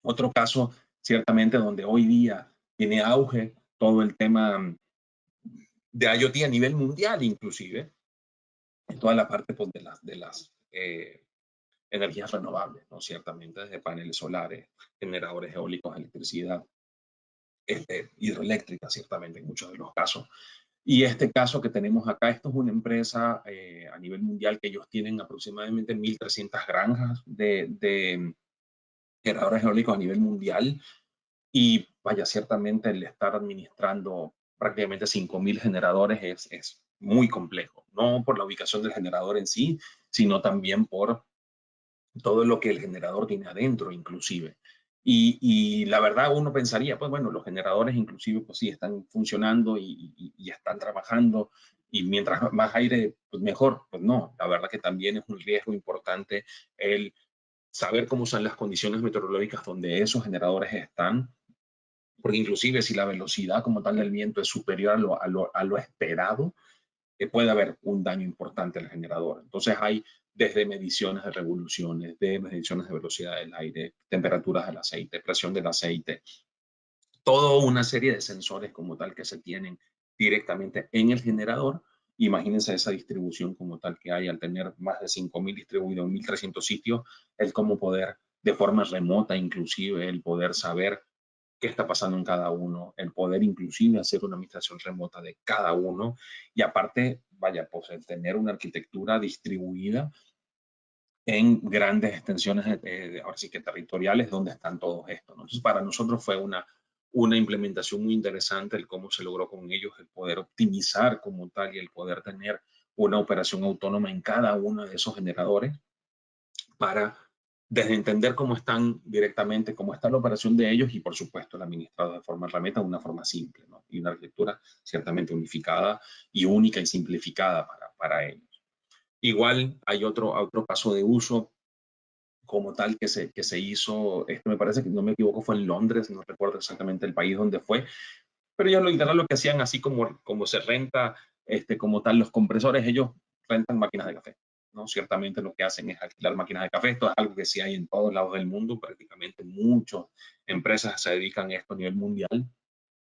Otro caso, ciertamente, donde hoy día tiene auge todo el tema de IoT a nivel mundial, inclusive, en toda la parte pues, de las energías renovables, ¿no? Ciertamente, desde paneles solares, generadores eólicos, electricidad, hidroeléctrica, ciertamente, en muchos de los casos. Y este caso que tenemos acá, esto es una empresa a nivel mundial que ellos tienen aproximadamente 1.300 granjas de generadores eólicos a nivel mundial. Y vaya, ciertamente el estar administrando prácticamente 5.000 generadores es muy complejo, no por la ubicación del generador en sí, sino también por todo lo que el generador tiene adentro, inclusive. Y la verdad uno pensaría, pues bueno, los generadores inclusive pues sí están funcionando y están trabajando, y mientras más aire, pues mejor. Pues no, la verdad que también es un riesgo importante el saber cómo son las condiciones meteorológicas donde esos generadores están, porque inclusive si la velocidad como tal del viento es superior a lo esperado, puede haber un daño importante al generador. Entonces hay desde mediciones de revoluciones, de mediciones de velocidad del aire, temperaturas del aceite, presión del aceite, toda una serie de sensores como tal que se tienen directamente en el generador. Imagínense esa distribución como tal que hay al tener más de 5.000 distribuidos en 1.300 sitios, el cómo poder de forma remota inclusive, el poder saber qué está pasando en cada uno, el poder inclusive hacer una administración remota de cada uno, y aparte, vaya, pues el tener una arquitectura distribuida en grandes extensiones, ahora sí que territoriales, donde están todos estos, ¿no? Entonces, para nosotros fue una implementación muy interesante el cómo se logró con ellos el poder optimizar como tal y el poder tener una operación autónoma en cada uno de esos generadores, para desde entender cómo están directamente, cómo está la operación de ellos, y por supuesto el administrado de forma remota de una forma simple, ¿no? Y una arquitectura ciertamente unificada y única y simplificada para ellos. Igual hay otro caso de uso como tal que se hizo, esto me parece que no me equivoco fue en Londres, no recuerdo exactamente el país donde fue, pero ellos lo que hacían, así como se renta como tal los compresores, ellos rentan máquinas de café, ¿no? Ciertamente lo que hacen es alquilar máquinas de café. Esto es algo que sí hay en todos lados del mundo, prácticamente muchas empresas se dedican a esto a nivel mundial,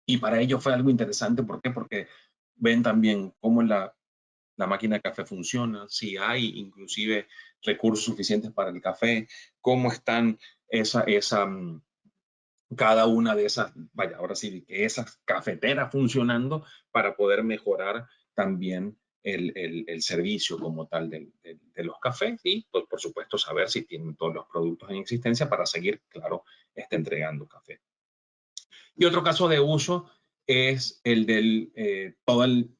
y para ellos fue algo interesante. ¿Por qué? Porque ven también cómo la máquina de café funciona, si hay inclusive recursos suficientes para el café, cómo están cada una de esas, vaya, ahora sí, que esas cafeteras funcionando para poder mejorar también el servicio como tal de los cafés, y pues, por supuesto saber si tienen todos los productos en existencia para seguir, claro, entregando café. Y otro caso de uso es el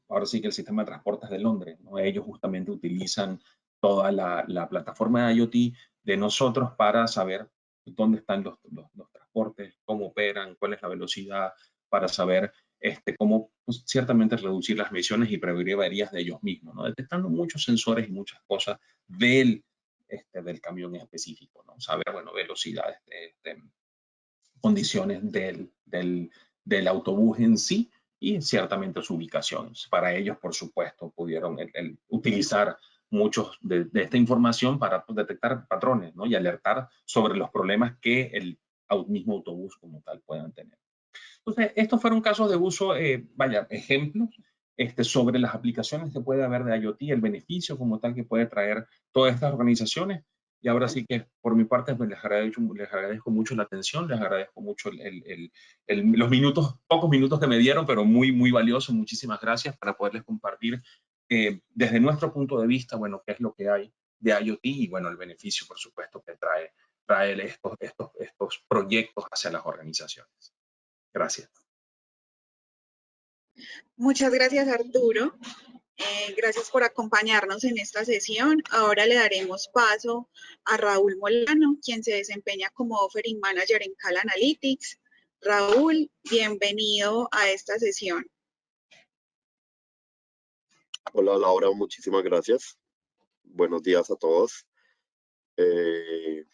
ahora sí que el sistema de transportes de Londres, ¿no? Ellos justamente utilizan toda la plataforma de IoT de nosotros para saber dónde están los transportes, cómo operan, cuál es la velocidad, para saber cómo pues, ciertamente reducir las emisiones y prevenir averías de ellos mismos, ¿no? Detectando muchos sensores y muchas cosas del camión específico, ¿no? Saber, bueno, velocidades, condiciones del autobús en sí y ciertamente su ubicación. Para ellos, por supuesto, pudieron utilizar muchos de esta información para detectar patrones, ¿no? Y alertar sobre los problemas que el mismo autobús como tal puedan tener. Entonces, estos fueron casos de uso, vaya, ejemplos sobre las aplicaciones que puede haber de IoT, el beneficio como tal que puede traer todas estas organizaciones. Y ahora sí que por mi parte pues les agradezco mucho la atención, les agradezco mucho los minutos, pocos minutos que me dieron, pero muy, muy valiosos. Muchísimas gracias para poderles compartir desde nuestro punto de vista, bueno, qué es lo que hay de IoT y bueno, el beneficio, por supuesto, que trae estos proyectos hacia las organizaciones. Gracias. Muchas gracias, Arturo. Gracias por acompañarnos en esta sesión. Ahora le daremos paso a Raúl Molano, quien se desempeña como Offering Manager en Cal Analytics. Raúl, bienvenido a esta sesión. Hola Laura, muchísimas gracias. Buenos días a todos. En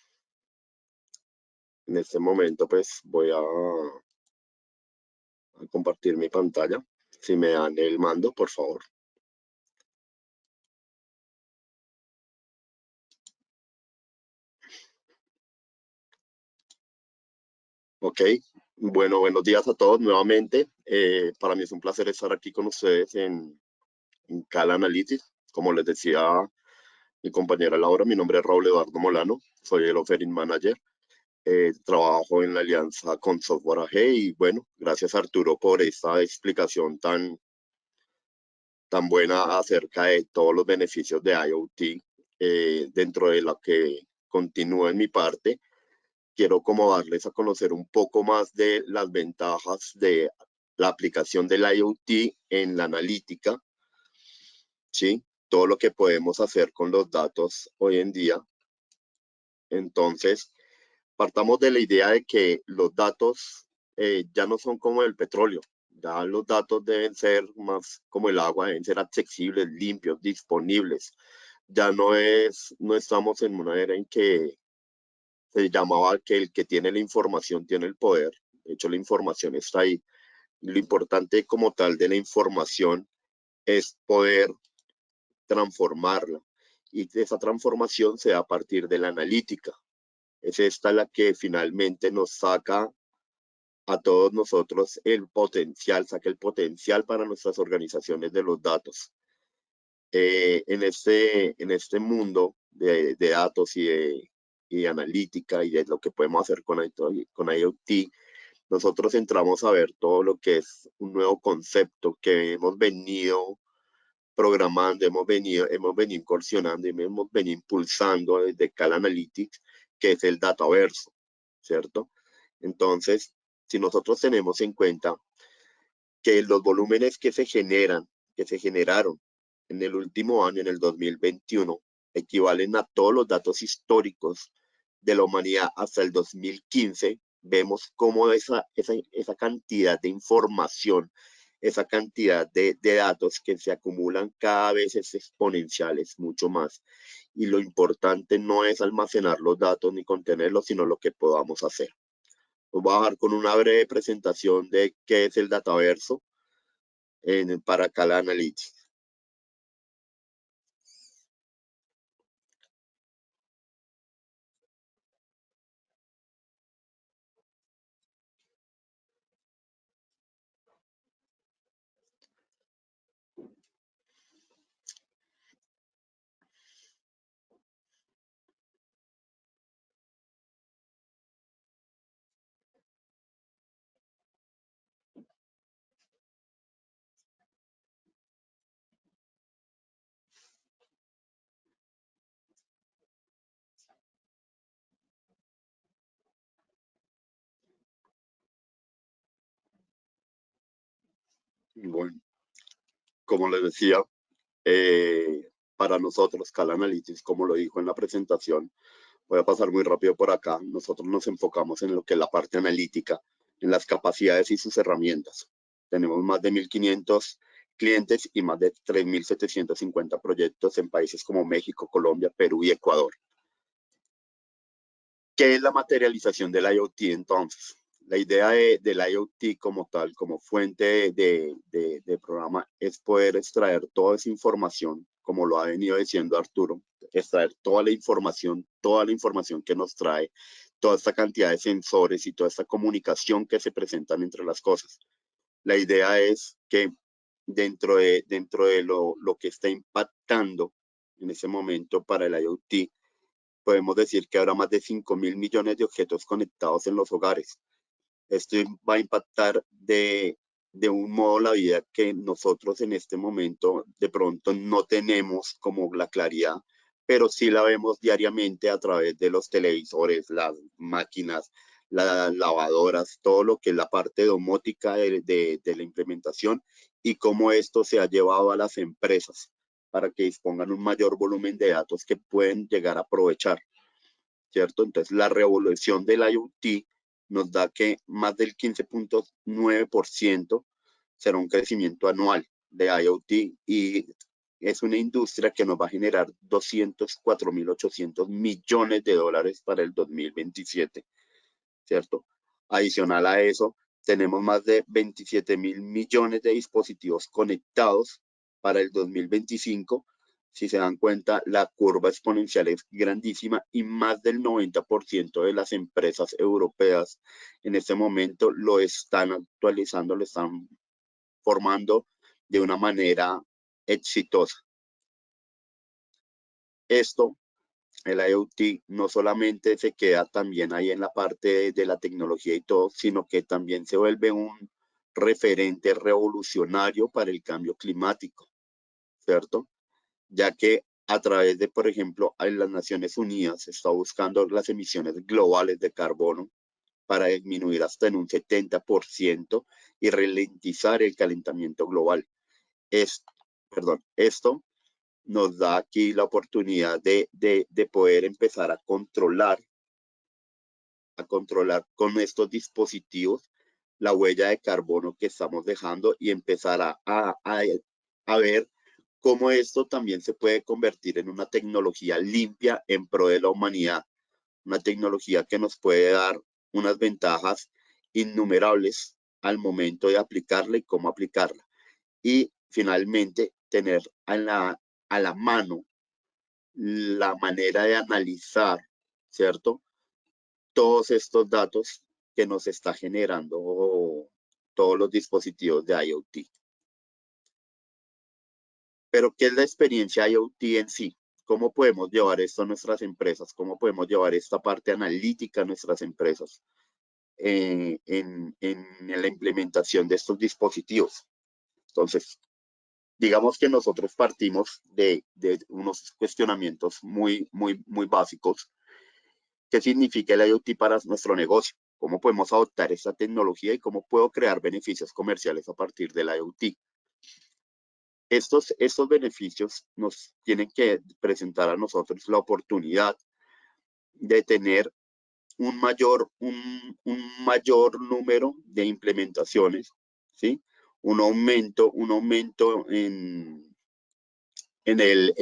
este momento pues voy a compartir mi pantalla. Si me dan el mando, por favor. Ok, bueno, buenos días a todos nuevamente. Para mí es un placer estar aquí con ustedes en Cal Analytics. Como les decía mi compañera Laura, mi nombre es Raúl Eduardo Molano, soy el Offering Manager. Trabajo en la alianza con Software AG y bueno, gracias Arturo por esta explicación tan buena acerca de todos los beneficios de IoT. Dentro de la que continúa en mi parte, quiero como darles a conocer un poco más de las ventajas de la aplicación del IoT en la analítica, ¿sí? Todo lo que podemos hacer con los datos hoy en día. Entonces, partamos de la idea de que los datos ya no son como el petróleo. Ya los datos deben ser más como el agua, deben ser accesibles, limpios, disponibles. Ya no estamos en una era en que se llamaba que el que tiene la información tiene el poder. De hecho, la información está ahí. Lo importante como tal de la información es poder transformarla. Y esa transformación se da a partir de la analítica. Es esta la que finalmente nos saca a todos nosotros el potencial, saca el potencial para nuestras organizaciones de los datos. En este mundo de datos y analítica y de lo que podemos hacer con IoT, nosotros entramos a ver todo lo que es un nuevo concepto que hemos venido programando, hemos venido incursionando y hemos venido impulsando desde Cal Analytics, que es el dataverso, ¿cierto? Entonces, si nosotros tenemos en cuenta que los volúmenes que se generaron en el último año, en el 2021, equivalen a todos los datos históricos de la humanidad hasta el 2015, vemos cómo esa cantidad de información, esa cantidad de datos que se acumulan cada vez es exponencial, es mucho más. Y lo importante no es almacenar los datos ni contenerlos, sino lo que podamos hacer. Os voy a dejar con una breve presentación de qué es el dataverso para Cal Analytics. Bueno, como les decía, para nosotros, Cal Analytics, como lo dijo en la presentación, Voy a pasar muy rápido por acá. Nosotros nos enfocamos en lo que es la parte analítica, en las capacidades y sus herramientas. Tenemos más de 1.500 clientes y más de 3.750 proyectos en países como México, Colombia, Perú y Ecuador. ¿Qué es la materialización del IoT entonces? La idea del IoT como tal, como fuente de programa, es poder extraer toda esa información, como lo ha venido diciendo Arturo, extraer toda la información que nos trae, toda esta cantidad de sensores y toda esta comunicación que se presentan entre las cosas. La idea es que dentro de lo que está impactando en ese momento para el IoT, podemos decir que habrá más de 5.000 millones de objetos conectados en los hogares. Esto va a impactar de un modo la vida que nosotros en este momento de pronto no tenemos como la claridad, pero sí la vemos diariamente a través de los televisores, las máquinas, las lavadoras, todo lo que es la parte domótica de la implementación y cómo esto se ha llevado a las empresas para que dispongan un mayor volumen de datos que pueden llegar a aprovechar, ¿cierto? Entonces, la revolución del IoT nos da que más del 15.9% será un crecimiento anual de IoT y es una industria que nos va a generar 204.800 millones de dólares para el 2027, ¿cierto? Adicional a eso, tenemos más de 27.000 millones de dispositivos conectados para el 2025. Si se dan cuenta, la curva exponencial es grandísima y más del 90% de las empresas europeas en este momento lo están actualizando, lo están formando de una manera exitosa. Esto, el IoT, no solamente se queda también ahí en la parte de la tecnología y todo, sino que también se vuelve un referente revolucionario para el cambio climático, ¿cierto? Ya que a través de, por ejemplo, en las Naciones Unidas se está buscando las emisiones globales de carbono para disminuir hasta en un 70% y ralentizar el calentamiento global. Esto nos da aquí la oportunidad de poder empezar a controlar con estos dispositivos la huella de carbono que estamos dejando y empezar a ver cómo esto también se puede convertir en una tecnología limpia en pro de la humanidad, una tecnología que nos puede dar unas ventajas innumerables al momento de aplicarla y cómo aplicarla. Y finalmente tener a la mano la manera de analizar, ¿cierto? Todos estos datos que nos está generando todos los dispositivos de IoT. Pero, ¿qué es la experiencia IoT en sí? ¿Cómo podemos llevar esto a nuestras empresas? ¿Cómo podemos llevar esta parte analítica a nuestras empresas en la implementación de estos dispositivos? Entonces, digamos que nosotros partimos de unos cuestionamientos muy básicos. ¿Qué significa el IoT para nuestro negocio? ¿Cómo podemos adoptar esta tecnología y cómo puedo crear beneficios comerciales a partir del IoT? Estos beneficios nos tienen que presentar a nosotros la oportunidad de tener un mayor número de implementaciones, ¿sí? Un aumento en el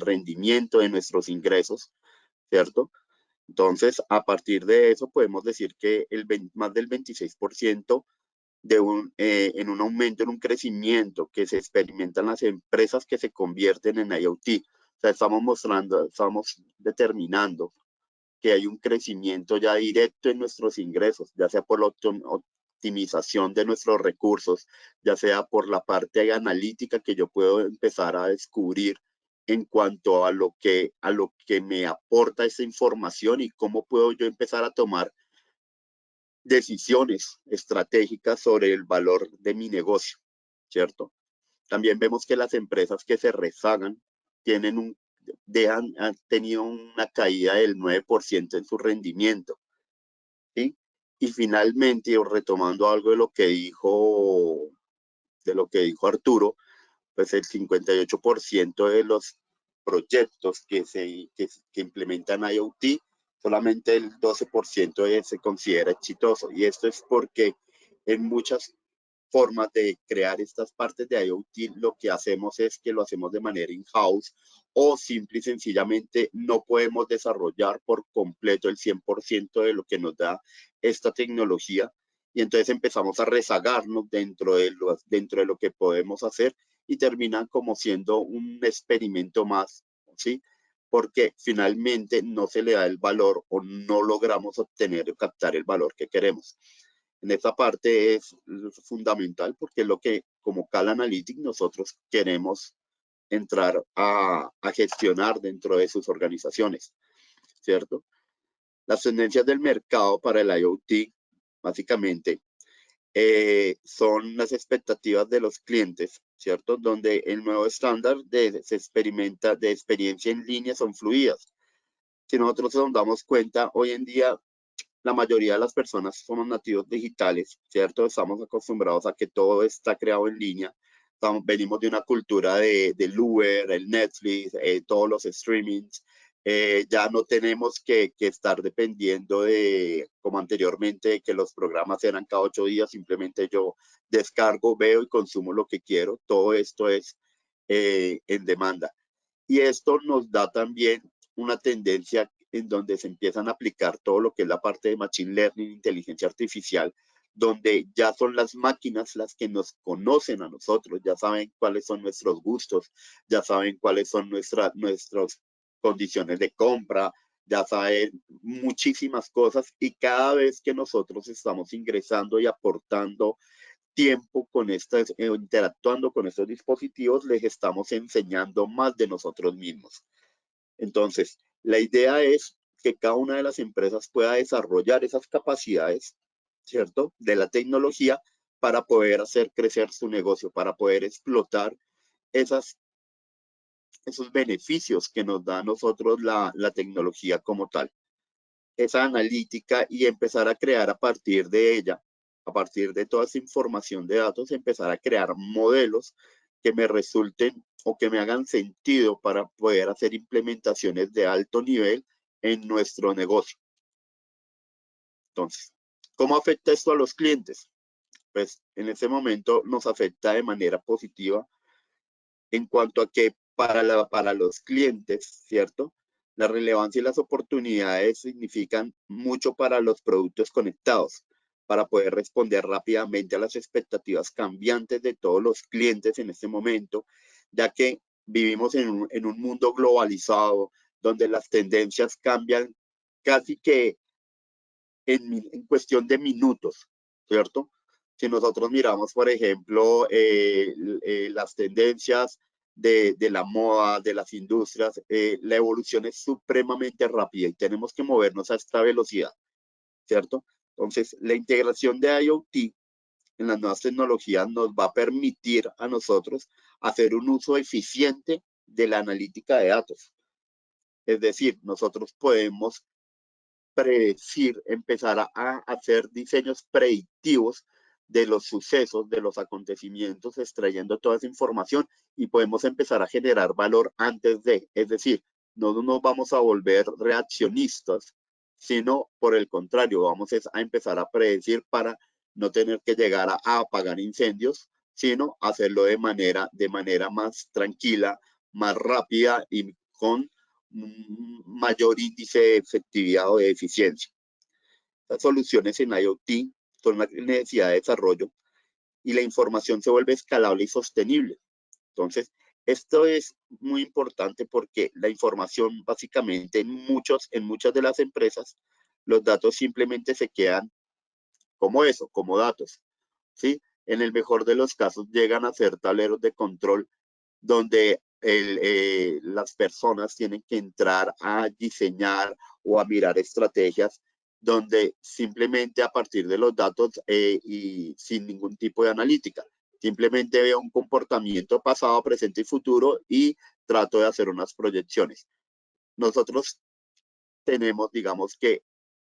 rendimiento de nuestros ingresos, ¿cierto? Entonces, a partir de eso, podemos decir que más del 26% en un aumento, en un crecimiento que se experimenta en las empresas que se convierten en IoT. O sea, estamos determinando que hay un crecimiento ya directo en nuestros ingresos, ya sea por la optimización de nuestros recursos, ya sea por la parte analítica que yo puedo empezar a descubrir en cuanto a lo que me aporta esa información y cómo puedo yo empezar a tomar decisiones estratégicas sobre el valor de mi negocio, ¿cierto? También vemos que las empresas que se rezagan han tenido una caída del 9% en su rendimiento, ¿sí? Y finalmente, retomando algo de lo que dijo Arturo, pues el 58% de los proyectos que implementan IoT, solamente el 12% se considera exitoso. Y esto es porque en muchas formas de crear estas partes de IoT, lo que hacemos es que lo hacemos de manera in-house o simple y sencillamente no podemos desarrollar por completo el 100% de lo que nos da esta tecnología. Y entonces empezamos a rezagarnos dentro de lo que podemos hacer y terminan como siendo un experimento más, ¿sí? Porque finalmente no se le da el valor o no logramos obtener o captar el valor que queremos. En esta parte es fundamental porque es lo que como Cal Analytics nosotros queremos entrar a gestionar dentro de sus organizaciones, ¿cierto? Las tendencias del mercado para el IoT, básicamente, son las expectativas de los clientes, ¿cierto? Donde el nuevo estándar de experiencia en línea son fluidas. Si nosotros nos damos cuenta, hoy en día la mayoría de las personas somos nativos digitales, ¿cierto? Estamos acostumbrados a que todo está creado en línea. Venimos de una cultura del Uber, el Netflix, todos los streamings. Ya no tenemos que estar dependiendo de, como anteriormente, que los programas eran cada 8 días. Simplemente yo descargo, veo y consumo lo que quiero. Todo esto es en demanda. Y esto nos da también una tendencia en donde se empiezan a aplicar todo lo que es la parte de Machine Learning, inteligencia artificial, donde ya son las máquinas las que nos conocen a nosotros, ya saben cuáles son nuestros gustos, ya saben cuáles son nuestras condiciones de compra, ya saben muchísimas cosas y cada vez que nosotros estamos ingresando y aportando tiempo con interactuando con estos dispositivos, les estamos enseñando más de nosotros mismos. Entonces, la idea es que cada una de las empresas pueda desarrollar esas capacidades, ¿cierto?, de la tecnología para poder hacer crecer su negocio, para poder explotar esos beneficios que nos da a nosotros la tecnología como tal. Esa analítica y empezar a crear a partir de ella, a partir de toda esa información de datos, empezar a crear modelos que me resulten o que me hagan sentido para poder hacer implementaciones de alto nivel en nuestro negocio. Entonces, ¿cómo afecta esto a los clientes? Pues en ese momento nos afecta de manera positiva en cuanto a que para los clientes, ¿cierto? La relevancia y las oportunidades significan mucho para los productos conectados, para poder responder rápidamente a las expectativas cambiantes de todos los clientes en este momento, ya que vivimos en un mundo globalizado donde las tendencias cambian casi que en cuestión de minutos, ¿cierto? Si nosotros miramos, por ejemplo, las tendencias de la moda, de las industrias, la evolución es supremamente rápida y tenemos que movernos a esta velocidad, ¿cierto? Entonces, la integración de IoT en las nuevas tecnologías nos va a permitir a nosotros hacer un uso eficiente de la analítica de datos. Es decir, nosotros podemos predecir, empezar a hacer diseños predictivos de los sucesos, de los acontecimientos, extrayendo toda esa información y podemos empezar a generar valor antes de, es decir, no nos vamos a volver reaccionistas, sino por el contrario, vamos a empezar a predecir para no tener que llegar a apagar incendios, sino hacerlo de manera más tranquila, más rápida y con mayor índice de efectividad o de eficiencia. Las soluciones en IoT son una necesidad de desarrollo y la información se vuelve escalable y sostenible. Entonces, esto es muy importante porque la información básicamente en muchas de las empresas, los datos simplemente se quedan como eso, como datos, ¿sí? En el mejor de los casos llegan a ser tableros de control donde las personas tienen que entrar a diseñar o a mirar estrategias donde simplemente a partir de los datos y sin ningún tipo de analítica, simplemente veo un comportamiento pasado, presente y futuro y trato de hacer unas proyecciones. Nosotros tenemos, digamos que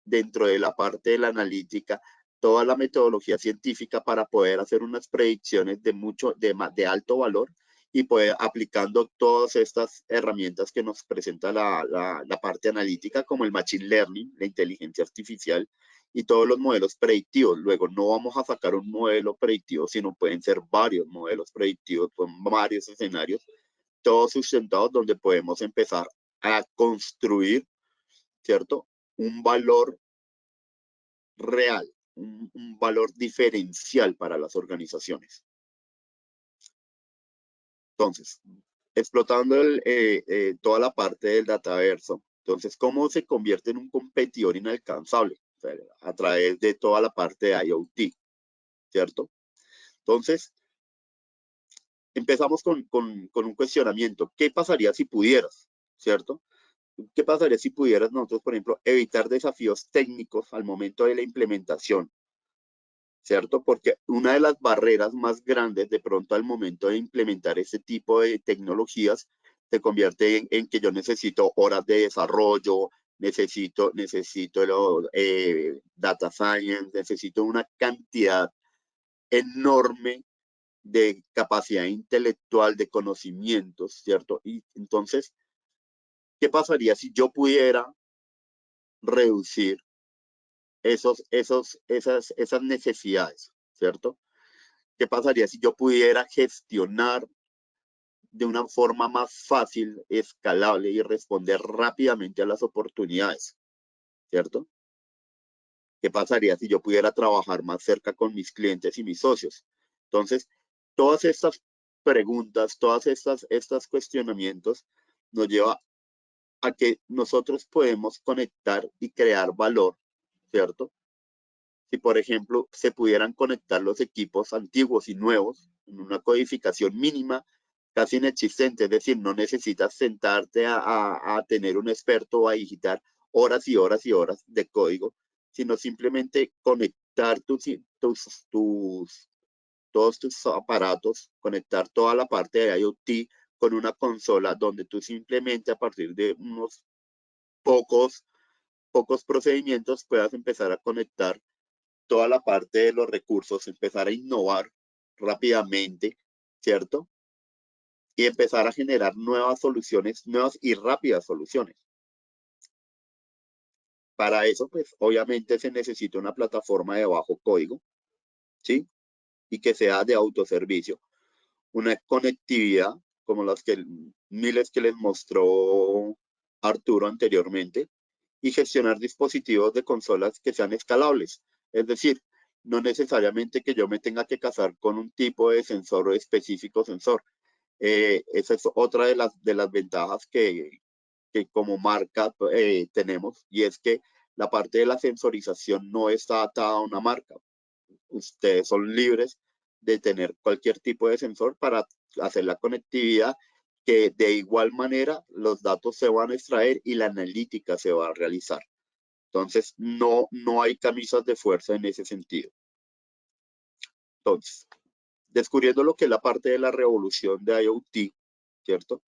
dentro de la parte de la analítica, toda la metodología científica para poder hacer unas predicciones de alto valor y pues aplicando todas estas herramientas que nos presenta la parte analítica, como el Machine Learning, la inteligencia artificial y todos los modelos predictivos. Luego no vamos a sacar un modelo predictivo, sino pueden ser varios modelos predictivos con varios escenarios, todos sustentados donde podemos empezar a construir, ¿cierto? Un valor real, un valor diferencial para las organizaciones. Entonces, explotando toda la parte del dataverso, entonces, ¿cómo se convierte en un competidor inalcanzable? O sea, a través de toda la parte de IoT, ¿cierto? Entonces, empezamos con un cuestionamiento. ¿Qué pasaría si pudieras, ¿cierto? ¿Qué pasaría si pudieras nosotros, por ejemplo, evitar desafíos técnicos al momento de la implementación? ¿Cierto? Porque una de las barreras más grandes de pronto al momento de implementar ese tipo de tecnologías se convierte en que yo necesito horas de desarrollo, necesito data science, necesito una cantidad enorme de capacidad intelectual, de conocimientos, ¿cierto? Y entonces, ¿qué pasaría si yo pudiera reducir esas necesidades, ¿cierto? ¿Qué pasaría si yo pudiera gestionar de una forma más fácil, escalable y responder rápidamente a las oportunidades, ¿cierto? ¿Qué pasaría si yo pudiera trabajar más cerca con mis clientes y mis socios? Entonces, todas estas preguntas, todas estas cuestionamientos nos lleva a que nosotros podemos conectar y crear valor, ¿cierto? Si, por ejemplo, se pudieran conectar los equipos antiguos y nuevos en una codificación mínima, casi inexistente, es decir, no necesitas sentarte a tener un experto o a digitar horas y horas y horas de código, sino simplemente conectar todos tus aparatos, conectar toda la parte de IoT con una consola donde tú simplemente a partir de unos pocos procedimientos puedas empezar a conectar toda la parte de los recursos, empezar a innovar rápidamente, ¿cierto? Y empezar a generar nuevas soluciones, nuevas y rápidas soluciones. Para eso, pues, obviamente se necesita una plataforma de bajo código, ¿sí? Y que sea de autoservicio. Una conectividad como las que miles que les mostró Arturo anteriormente, y gestionar dispositivos de consolas que sean escalables. Es decir, no necesariamente que yo me tenga que casar con un tipo de sensor o específico sensor. Esa es otra de las ventajas que como marca tenemos, y es que la parte de la sensorización no está atada a una marca. Ustedes son libres de tener cualquier tipo de sensor para hacer la conectividad, que de igual manera los datos se van a extraer y la analítica se va a realizar. Entonces, no hay camisas de fuerza en ese sentido. Entonces, descubriendo lo que es la parte de la revolución de IoT, ¿cierto?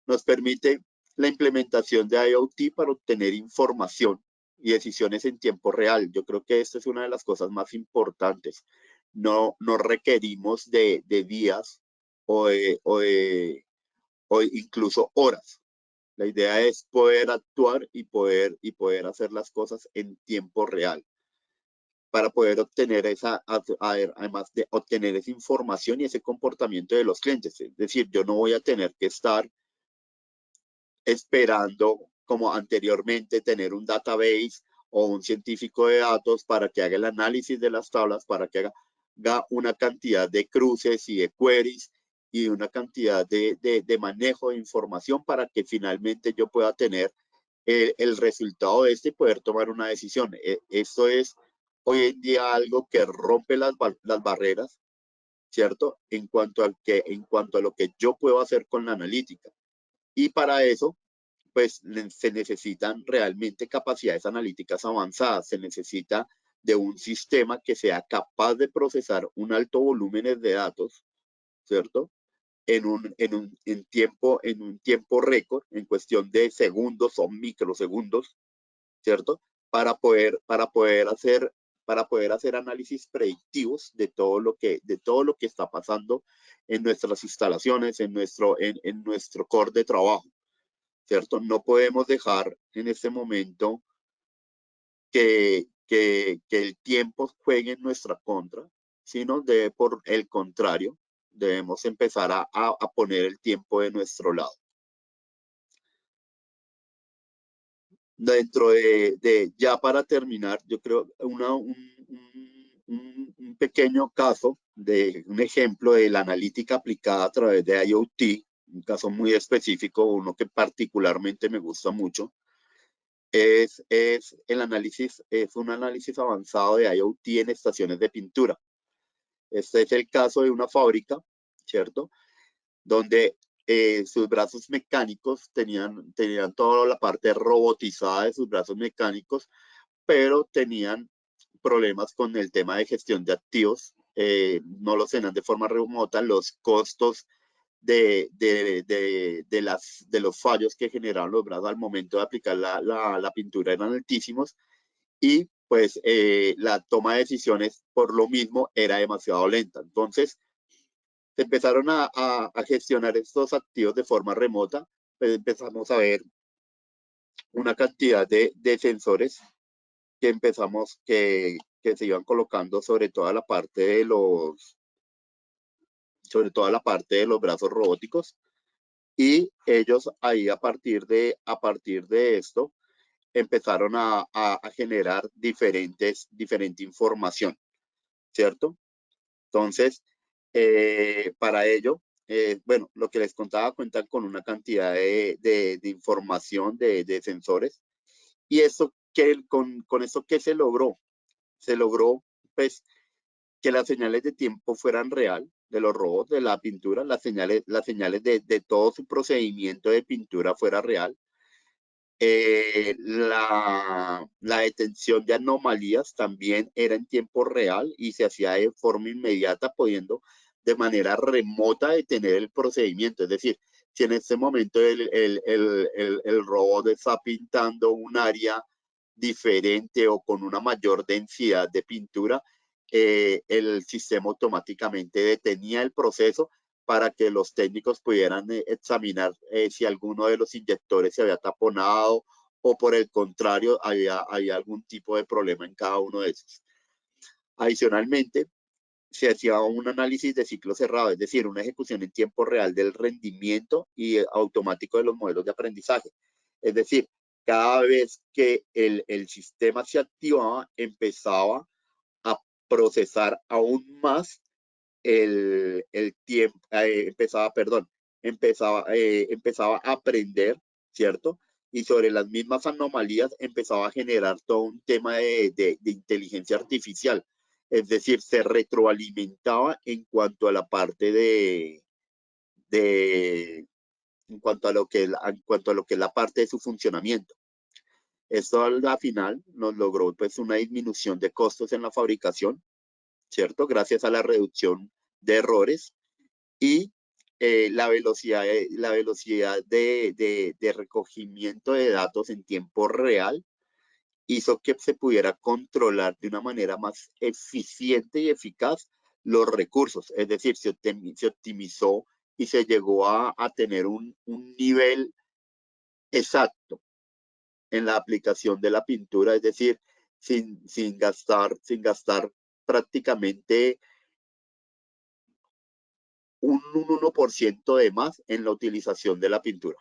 Nos permite la implementación de IoT para obtener información y decisiones en tiempo real. Yo creo que esta es una de las cosas más importantes. No requerimos de días o incluso horas. La idea es poder actuar y poder hacer las cosas en tiempo real para poder obtener además de obtener esa información y ese comportamiento de los clientes. Es decir, yo no voy a tener que estar esperando, como anteriormente, tener un database o un científico de datos para que haga el análisis de las tablas, para que haga una cantidad de cruces y de queries y una cantidad de manejo de información para que finalmente yo pueda tener el resultado de este y poder tomar una decisión. Esto es hoy en día algo que rompe las barreras, ¿cierto? En cuanto a lo que yo puedo hacer con la analítica. Y para eso, pues se necesitan realmente capacidades analíticas avanzadas. Se necesita de un sistema que sea capaz de procesar un alto volumen de datos, ¿cierto? En un tiempo récord, en cuestión de segundos o microsegundos, ¿cierto? Para poder hacer para poder hacer análisis predictivos de todo lo que está pasando en nuestras instalaciones, en nuestro core de trabajo, ¿cierto? No podemos dejar en este momento que el tiempo juegue en nuestra contra, sino debe, por el contrario, debemos empezar a poner el tiempo de nuestro lado. Dentro ya para terminar, yo creo un pequeño caso un ejemplo de la analítica aplicada a través de IoT, un caso muy específico, uno que particularmente me gusta mucho, es un análisis avanzado de IoT en estaciones de pintura. Este es el caso de una fábrica, ¿cierto? Donde sus brazos mecánicos tenían toda la parte robotizada de sus brazos mecánicos, pero tenían problemas con el tema de gestión de activos, no los tenían de forma remota, los costos de los fallos que generaban los brazos al momento de aplicar la pintura eran altísimos, y pues la toma de decisiones por lo mismo era demasiado lenta. Entonces se empezaron a gestionar estos activos de forma remota, pues empezamos a ver una cantidad de sensores que se iban colocando sobre toda la parte de los brazos robóticos, y ellos ahí a partir de esto empezaron a generar diferente información, ¿cierto? Entonces, para ello, bueno, lo que les contaba, cuentan con una cantidad de información de sensores, y eso con eso ¿qué se logró? Se logró, pues, que las señales de tiempo fueran real de los robots, de la pintura, las señales de todo su procedimiento de pintura fuera real. La detención de anomalías también era en tiempo real y se hacía de forma inmediata, pudiendo de manera remota detener el procedimiento. Es decir, si en este momento el robot está pintando un área diferente o con una mayor densidad de pintura, el sistema automáticamente detenía el proceso para que los técnicos pudieran examinar si alguno de los inyectores se había taponado o por el contrario había algún tipo de problema en cada uno de esos. Adicionalmente, se hacía un análisis de ciclo cerrado, es decir, una ejecución en tiempo real del rendimiento y automático de los modelos de aprendizaje. Es decir, cada vez que el sistema se activaba, empezaba a procesar aún más el tiempo, empezaba a aprender, ¿cierto? Y sobre las mismas anomalías empezaba a generar todo un tema de inteligencia artificial. Es decir, se retroalimentaba en cuanto a la parte en cuanto a lo que es la parte de su funcionamiento. Esto al final nos logró pues una disminución de costos en la fabricación, ¿cierto? Gracias a la reducción de errores y la velocidad de recogimiento de datos en tiempo real hizo que se pudiera controlar de una manera más eficiente y eficaz los recursos. Es decir, se optimizó y se llegó a tener un nivel exacto en la aplicación de la pintura, es decir, sin gastar prácticamente un 1% de más en la utilización de la pintura.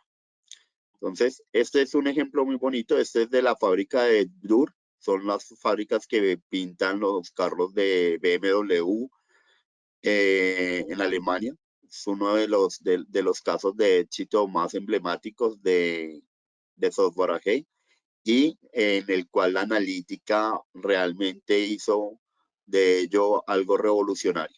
Entonces, este es un ejemplo muy bonito. Este es de la fábrica de Dur. Son las fábricas que pintan los carros de BMW en Alemania. Es uno de los casos de éxito más emblemáticos de Software AG, y en el cual la analítica realmente hizo de ello algo revolucionario.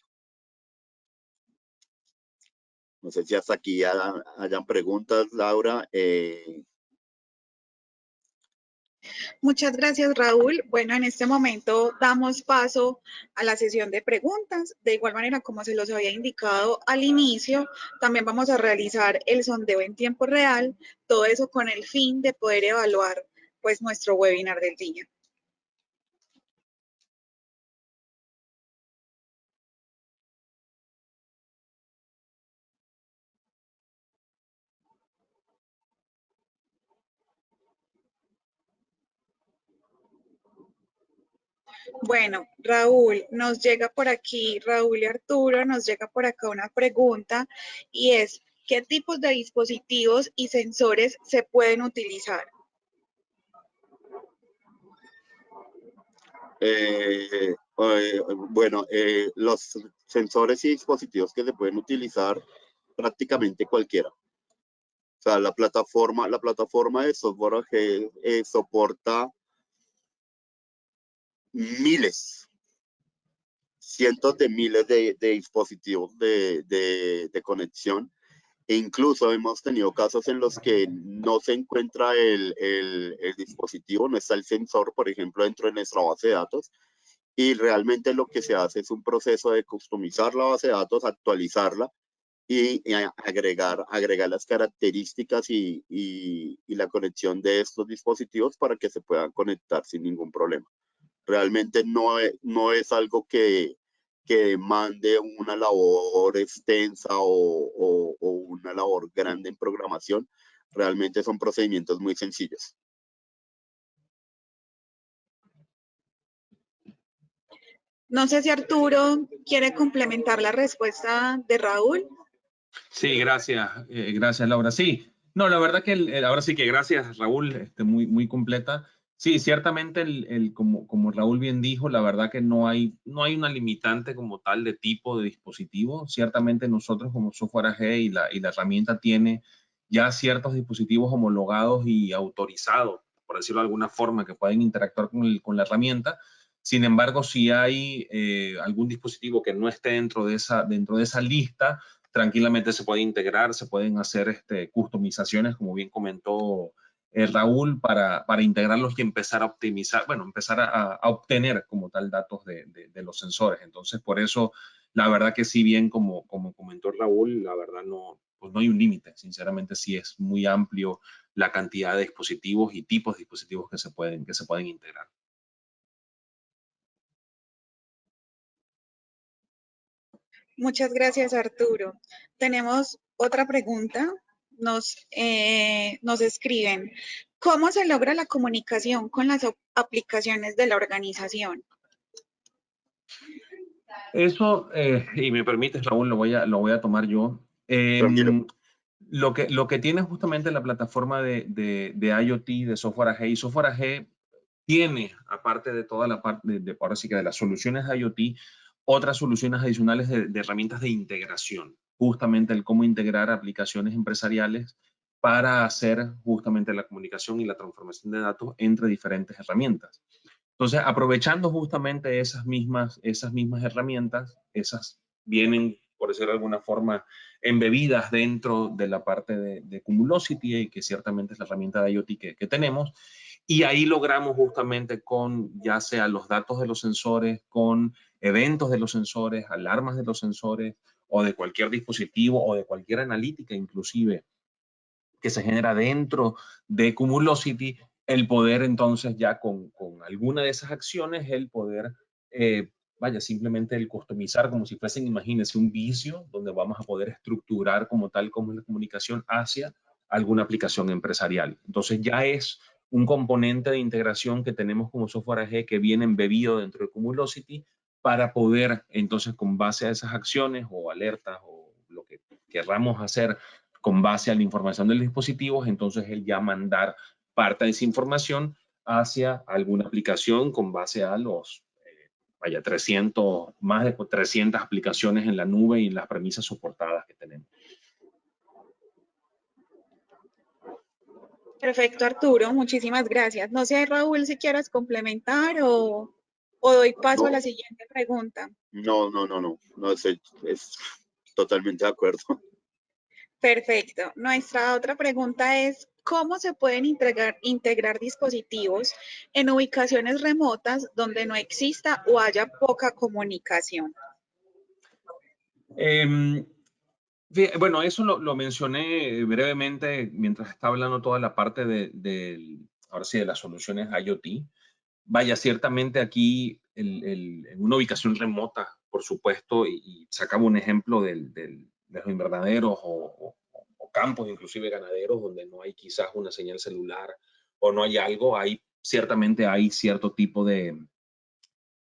No sé si hasta aquí hayan preguntas, Laura. Muchas gracias, Raúl. Bueno, en este momento damos paso a la sesión de preguntas. De igual manera, como se los había indicado al inicio, también vamos a realizar el sondeo en tiempo real, todo eso con el fin de poder evaluar pues nuestro webinar del día. Bueno, Raúl, nos llega por aquí, Raúl y Arturo, nos llega por acá una pregunta y es, ¿qué tipos de dispositivos y sensores se pueden utilizar? Bueno, los sensores y dispositivos que se pueden utilizar prácticamente cualquiera. O sea, la plataforma de software que soporta miles, cientos de miles de dispositivos de conexión. E incluso hemos tenido casos en los que no se encuentra el dispositivo, no está el sensor, por ejemplo, dentro de nuestra base de datos. Y realmente lo que se hace es un proceso de customizar la base de datos, actualizarla y agregar las características y la conexión de estos dispositivos para que se puedan conectar sin ningún problema. Realmente no es algo que demande una labor extensa o una labor grande en programación. Realmente son procedimientos muy sencillos. No sé si Arturo quiere complementar la respuesta de Raúl. Sí, gracias, gracias Laura. Sí, no, la verdad que ahora sí que gracias Raúl, muy, muy completa. Sí, ciertamente como Raúl bien dijo, la verdad que no hay una limitante como tal de tipo de dispositivo. Ciertamente nosotros como Software AG y la herramienta tiene ya ciertos dispositivos homologados y autorizados, por decirlo de alguna forma, que pueden interactuar con la herramienta. Sin embargo, si hay algún dispositivo que no esté dentro de esa lista, tranquilamente se puede integrar, se pueden hacer customizaciones, como bien comentó Raúl, para integrarlos y empezar a optimizar, bueno, empezar a obtener como tal datos de los sensores. Entonces, por eso, la verdad que sí, bien como comentó Raúl, la verdad pues no hay un límite. Sinceramente, sí es muy amplio la cantidad de dispositivos y tipos de dispositivos que se pueden integrar. Muchas gracias, Arturo. Tenemos otra pregunta. Nos escriben, ¿cómo se logra la comunicación con las aplicaciones de la organización? Eso, y me permites, Raúl, lo voy a tomar yo. Tranquilo. Lo que tiene justamente la plataforma de IoT, de Software AG, y Software AG tiene, aparte de toda la parte, ahora sí que de las soluciones IoT, otras soluciones adicionales de herramientas de integración. Justamente el cómo integrar aplicaciones empresariales para hacer justamente la comunicación y la transformación de datos entre diferentes herramientas. Entonces, aprovechando justamente esas mismas herramientas, esas vienen, por decirlo de alguna forma, embebidas dentro de la parte de Cumulocity, que ciertamente es la herramienta de IoT que tenemos, y ahí logramos justamente con ya sea los datos de los sensores, con eventos de los sensores, alarmas de los sensores, o de cualquier dispositivo, o de cualquier analítica inclusive, que se genera dentro de Cumulocity, el poder entonces ya con alguna de esas acciones, el poder, simplemente el customizar como si fuesen, imagínense, un vicio donde vamos a poder estructurar como tal como la comunicación hacia alguna aplicación empresarial. Entonces ya es un componente de integración que tenemos como Software AG que viene embebido dentro de Cumulocity para poder entonces con base a esas acciones o alertas o lo que querramos hacer con base a la información del dispositivo, entonces él ya mandar parte de esa información hacia alguna aplicación con base a los, 300, más de 300 aplicaciones en la nube y en las premisas soportadas que tenemos. Perfecto, Arturo. Muchísimas gracias. No sé, Raúl, si quieras complementar o doy paso a la No, siguiente pregunta. no, es totalmente de acuerdo. Perfecto. Nuestra otra pregunta es, ¿cómo se pueden integrar dispositivos en ubicaciones remotas donde no exista o haya poca comunicación? Bueno, eso lo mencioné brevemente mientras estaba hablando toda la parte ahora sí, de las soluciones IoT. Vaya, ciertamente aquí en una ubicación remota, por supuesto, y sacamos un ejemplo de los invernaderos o campos, inclusive ganaderos, donde no hay quizás una señal celular o no hay algo, ciertamente hay cierto tipo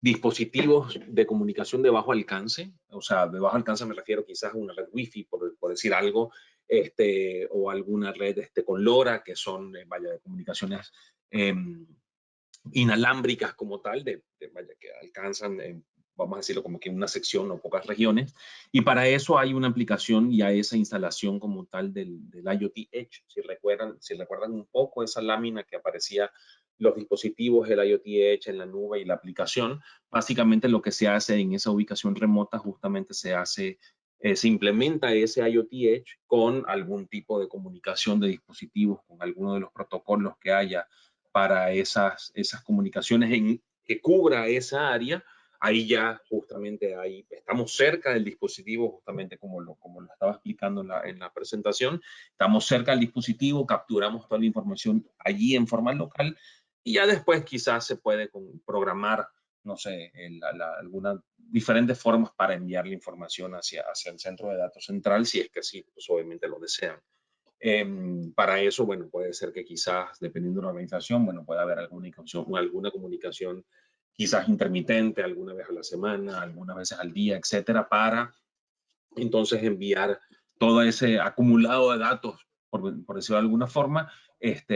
dispositivos de comunicación de bajo alcance. O sea, de bajo alcance me refiero quizás a una red Wi-Fi, por decir algo, o alguna red con LoRa, que son, vaya, de comunicaciones inalámbricas como tal, vaya, que alcanzan, vamos a decirlo como que una sección o pocas regiones. Y para eso hay una aplicación y a esa instalación como tal del IoT Edge. Si recuerdan un poco esa lámina que aparecía los dispositivos, el IoT Edge en la nube y la aplicación, básicamente lo que se hace en esa ubicación remota justamente se implementa ese IoT Edge con algún tipo de comunicación de dispositivos, con alguno de los protocolos que haya para esas comunicaciones que cubra esa área. Ahí ya justamente ahí estamos cerca del dispositivo, justamente como lo estaba explicando en la presentación. Estamos cerca del dispositivo, capturamos toda la información allí en forma local y ya después quizás se puede programar, no sé, algunas diferentes formas para enviar la información hacia el centro de datos central, si es que sí, pues obviamente lo desean. Para eso, bueno, puede ser que quizás, dependiendo de la organización, bueno, pueda haber alguna comunicación quizás intermitente, alguna vez a la semana, algunas veces al día, etcétera, para entonces enviar todo ese acumulado de datos, por decirlo de alguna forma,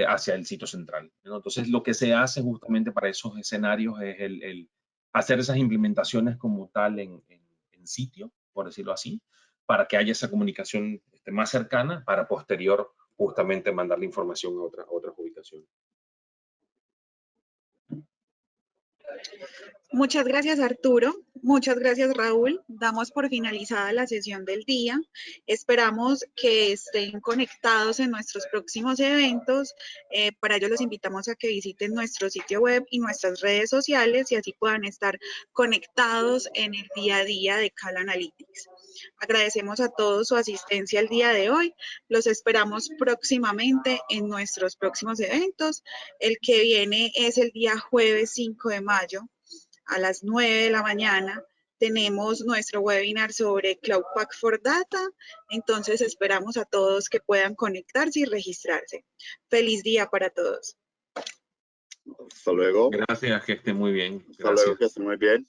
hacia el sitio central, ¿no? Entonces, lo que se hace justamente para esos escenarios es el hacer esas implementaciones como tal en sitio, por decirlo así, para que haya esa comunicación más cercana para posterior justamente mandar la información a otras ubicaciones. Muchas gracias, Arturo. Muchas gracias, Raúl. Damos por finalizada la sesión del día. Esperamos que estén conectados en nuestros próximos eventos. Para ello los invitamos a que visiten nuestro sitio web y nuestras redes sociales y así puedan estar conectados en el día a día de Cal Analytics. Agradecemos a todos su asistencia el día de hoy. Los esperamos próximamente en nuestros próximos eventos. El que viene es el día jueves 5 de mayo a las 9 de la mañana. Tenemos nuestro webinar sobre Cloud Pak for Data. Entonces esperamos a todos que puedan conectarse y registrarse. Feliz día para todos. Hasta luego. Gracias, que esté muy bien. Hasta luego, que esté muy bien.